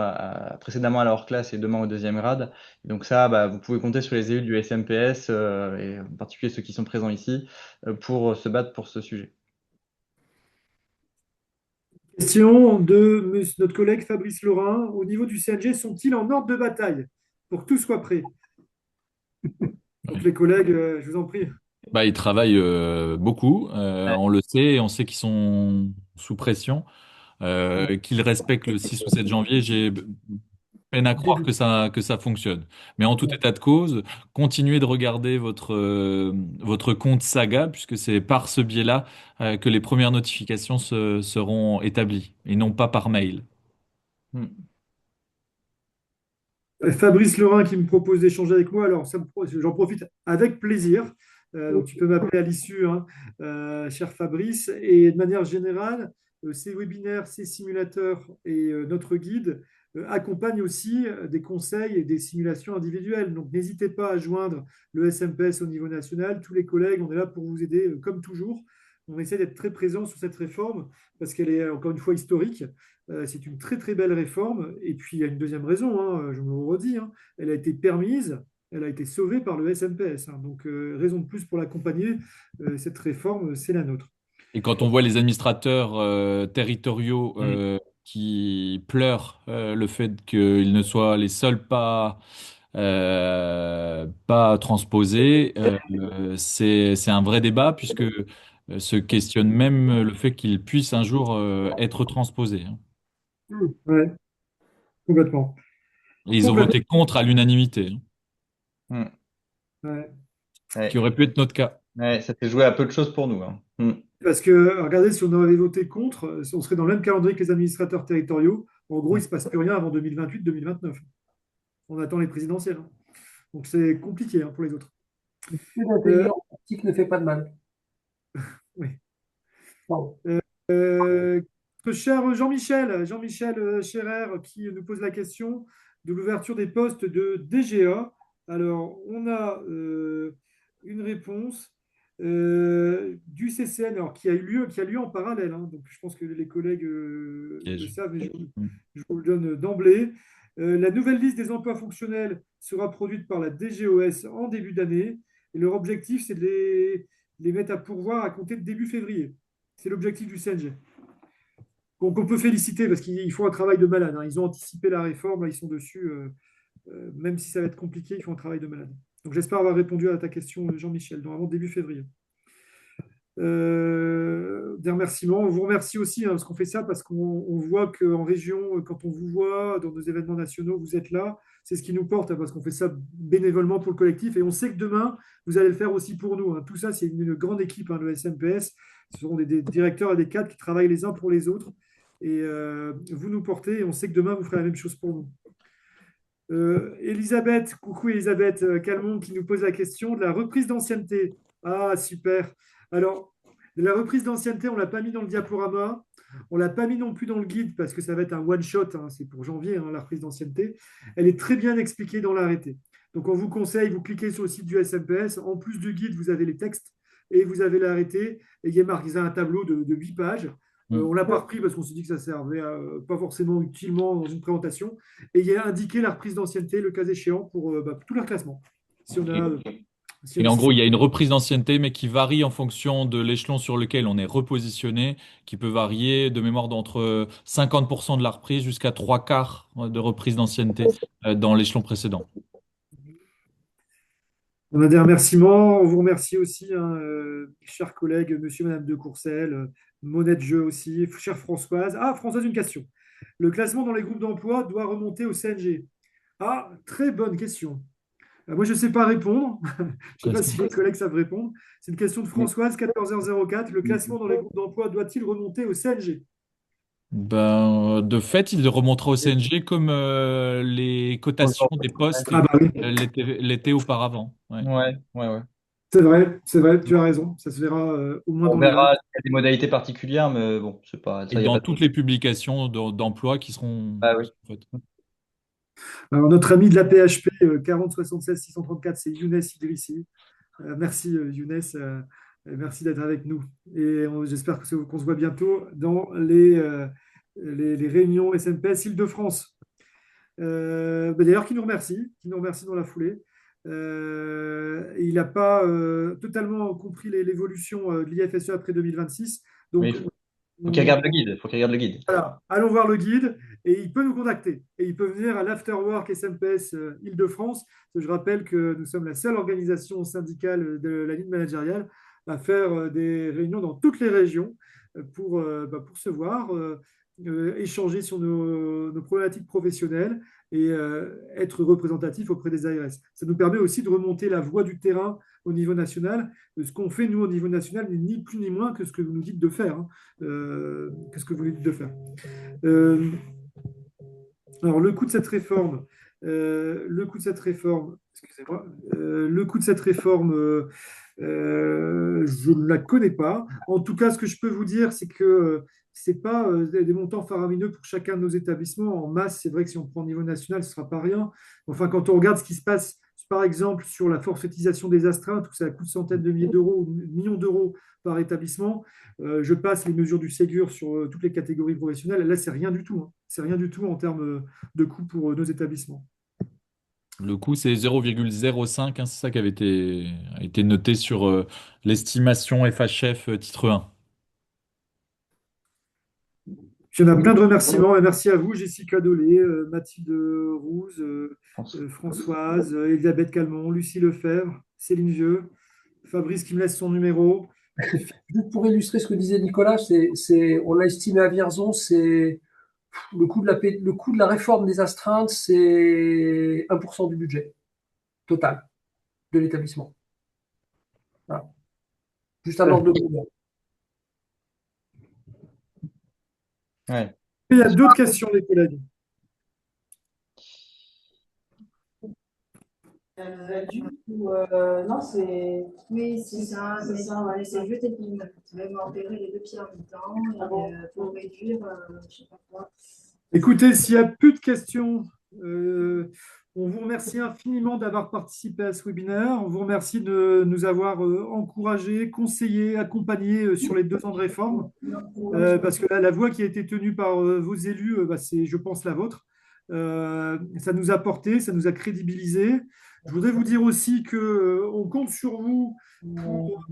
précédemment à leur classe et demain au deuxième grade. Et donc ça, bah, vous pouvez compter sur les élus du SMPS et en particulier ceux qui sont présents ici pour se battre pour ce sujet. Question de notre collègue Fabrice Laurin. Au niveau du CNG, sont-ils en ordre de bataille pour que tout soit prêt? Donc les collègues, je vous en prie. Bah, ils travaillent beaucoup, Ouais. on le sait, et on sait qu'ils sont sous pression, qu'ils respectent le 6 ou 7 janvier. J'ai peine à croire Début. que ça fonctionne. Mais en tout état de cause, continuez de regarder votre compte Saga, puisque c'est par ce biais-là que les premières notifications seront établies, et non pas par mail. Hmm. Fabrice Laurin qui me propose d'échanger avec moi. Alors, j'en profite avec plaisir. Donc, tu peux m'appeler à l'issue, hein, cher Fabrice. Et de manière générale, ces webinaires, ces simulateurs et notre guide accompagnent aussi des conseils et des simulations individuelles. Donc, n'hésitez pas à joindre le SMPS au niveau national. Tous les collègues, on est là pour vous aider, comme toujours. On essaie d'être très présent sur cette réforme parce qu'elle est encore une fois historique. C'est une très très belle réforme. Et puis il y a une deuxième raison, hein, je me le redis, hein, elle a été permise, elle a été sauvée par le SNPS. Hein. Donc raison de plus pour l'accompagner. Cette réforme, c'est la nôtre. Et quand on voit les administrateurs territoriaux Hmm. qui pleurent le fait qu'ils ne soient les seuls pas transposés, c'est un vrai débat puisque se questionne même le fait qu'ils puissent un jour être transposés, hein. Ouais, complètement. Et ils ont Complètement. voté contre à l'unanimité, hein, Hmm. Ouais. ce qui Ouais. aurait pu être notre cas. Ouais, ça fait jouer à peu de choses pour nous, hein. Hmm. Parce que, regardez, si on avait voté contre, on serait dans le même calendrier que les administrateurs territoriaux. En gros, il ne se passe plus rien avant 2028-2029. On attend les présidentielles. Hein. Donc c'est compliqué hein, pour les autres. Plus Euh, d'intelligence politique ne fait pas de mal. oui. Pardon. Euh, Notre cher Jean-Michel Scherer, qui nous pose la question de l'ouverture des postes de DGA. Alors, on a une réponse du CCN, alors, qui a lieu en parallèle. Hein. Donc, je pense que les collègues le Piège. savent, mais Mm. je vous le donne d'emblée. La nouvelle liste des emplois fonctionnels sera produite par la DGOS en début d'année. Et leur objectif, c'est les mettre à pourvoir à compter de début février. C'est l'objectif du CNG. Donc on peut féliciter parce qu'ils font un travail de malade, hein. Ils ont anticipé la réforme, là, ils sont dessus. Même si ça va être compliqué, ils font un travail de malade. Donc j'espère avoir répondu à ta question, Jean-Michel, avant début février. Des remerciements. On vous remercie aussi, hein, parce qu'on fait ça, parce qu'on voit qu'en région, quand on vous voit dans nos événements nationaux, vous êtes là. C'est ce qui nous porte, hein, parce qu'on fait ça bénévolement pour le collectif. Et on sait que demain, vous allez le faire aussi pour nous, hein. Tout ça, c'est une grande équipe, hein, le SMPS. Ce sont des directeurs et des cadres qui travaillent les uns pour les autres. Et vous nous portez, et on sait que demain, vous ferez la même chose pour nous. Elisabeth, coucou Elisabeth Calmon qui nous pose la question de la reprise d'ancienneté. Ah, super. Alors, la reprise d'ancienneté, on ne l'a pas mis dans le diaporama. On ne l'a pas mis non plus dans le guide parce que ça va être un one-shot, hein, c'est pour janvier, hein, la reprise d'ancienneté. Elle est très bien expliquée dans l'arrêté. Donc, on vous conseille, vous cliquez sur le site du SMPS. En plus du guide, vous avez les textes et vous avez l'arrêté. Et il y a marqué un tableau de 8 pages. On ne l'a pas repris parce qu'on s'est dit que ça servait pas forcément utilement dans une présentation. Et il y a indiqué la reprise d'ancienneté, le cas échéant, pour tout leur classement. Si on a, Et en gros, il y a une reprise d'ancienneté, mais qui varie en fonction de l'échelon sur lequel on est repositionné, qui peut varier de mémoire d'entre 50% de la reprise jusqu'à 3/4 de reprise d'ancienneté dans l'échelon précédent. On a des remerciements. On vous remercie aussi, hein, chers collègues, monsieur et madame de Courcelles, Monette Jeu aussi, chère Françoise. Ah, Françoise, une question. Le classement dans les groupes d'emploi doit remonter au CNG. Ah, très bonne question. Moi, je ne sais pas répondre. Je ne sais pas si les collègues savent répondre. C'est une question de Françoise, 14h04. Le classement dans les groupes d'emploi doit-il remonter au CNG? Ben, de fait, il remontera au CNG comme les cotations des postes Ah bah oui, l'étaient auparavant. Ouais. Ouais. c'est vrai, tu as raison. Ça se verra au moins On dans les verra dates. s'il y a des modalités particulières, mais bon, c'est pas, Et ça, y a dans pas de toutes les publications d'emploi qui seront Ah oui. faites. Alors, notre ami de la PHP, 40 76 634, c'est Younes Idrissi. Merci Younes, merci d'être avec nous. Et j'espère qu'on se voit bientôt dans les réunions SMPS Île-de-France. D'ailleurs, qui nous remercie dans la foulée. Et il n'a pas totalement compris l'évolution de l'IFSE après 2026. Oui, Donc, faut qu'il regarde le guide. Faut qu'il regarde le guide. voilà, allons voir le guide et il peut nous contacter. Et il peut venir à l'Afterwork SMPS Île-de-France. Je rappelle que nous sommes la seule organisation syndicale de la ligne managériale à faire des réunions dans toutes les régions pour se voir, échanger sur nos problématiques professionnelles et être représentatif auprès des ARS. Ça nous permet aussi de remonter la voie du terrain au niveau national. Ce qu'on fait, nous, au niveau national, n'est ni plus ni moins que ce que vous nous dites de faire, hein. Que ce que vous nous dites de faire. Alors, le coût de cette réforme, excusez-moi, le coût de cette réforme, je ne la connais pas. En tout cas, ce que je peux vous dire, c'est que ce n'est pas des montants faramineux pour chacun de nos établissements. En masse, c'est vrai que si on prend au niveau national, ce ne sera pas rien. Enfin, quand on regarde ce qui se passe, par exemple, sur la forfaitisation des astreintes, où ça coûte centaines de milliers d'euros ou millions d'euros par établissement, je passe les mesures du Ségur sur toutes les catégories professionnelles. Là, c'est rien du tout, hein. C'est rien du tout en termes de coût pour nos établissements. Le coût, c'est 0,05, hein, c'est ça qui a été noté sur l'estimation FHF titre 1. Il y en a plein de remerciements. Et merci à vous, Jessica Dolé, Mathilde Rouze, Françoise, Elisabeth Calmon, Lucie Lefebvre, Céline Vieux, Fabrice qui me laisse son numéro. Juste pour illustrer ce que disait Nicolas, on l'a estimé à Vierzon, c'est le coût de la réforme des astreintes, c'est 1% du budget total de l'établissement. Voilà. Juste un ordre de grandeur. Ouais. Il y a d'autres questions, les collègues. Non, c'est. Oui, c'est ça. C'est ça, ouais, C'est juste même enterrer les deux pieds en même temps pour réduire, je sais pas quoi. Écoutez, s'il n'y a plus de questions, on vous remercie infiniment d'avoir participé à ce webinaire. On vous remercie de nous avoir encouragés, conseillés, accompagnés sur les 2 ans de réforme. Parce que la voix qui a été tenue par vos élus, c'est, je pense, la vôtre. Ça nous a porté, ça nous a crédibilisé. Je voudrais vous dire aussi qu'on compte sur vous pour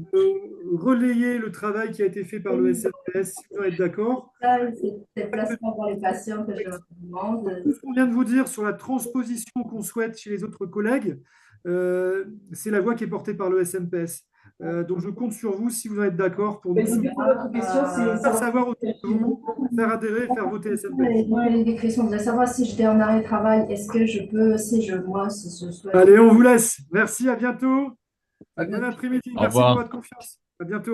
relayer le travail qui a été fait par le SNPS, si vous en êtes d'accord. Ça, c'est des placements pour les patients que je demande. Tout ce qu'on vient de vous dire sur la transposition qu'on souhaite chez les autres collègues, c'est la voie qui est portée par le SNPS. Donc je compte sur vous, si vous en êtes d'accord, pour nous Votre question, c'est faire savoir autour de vous, faire adhérer, faire voter SNPS. Les questions, je voulais savoir si j'étais en arrêt de travail, est-ce que je peux, si je, moi, si je souhaite. Allez, on vous laisse. Merci, à bientôt. à Bon bientôt. après-midi. Au Merci pour revoir. votre confiance. À bientôt.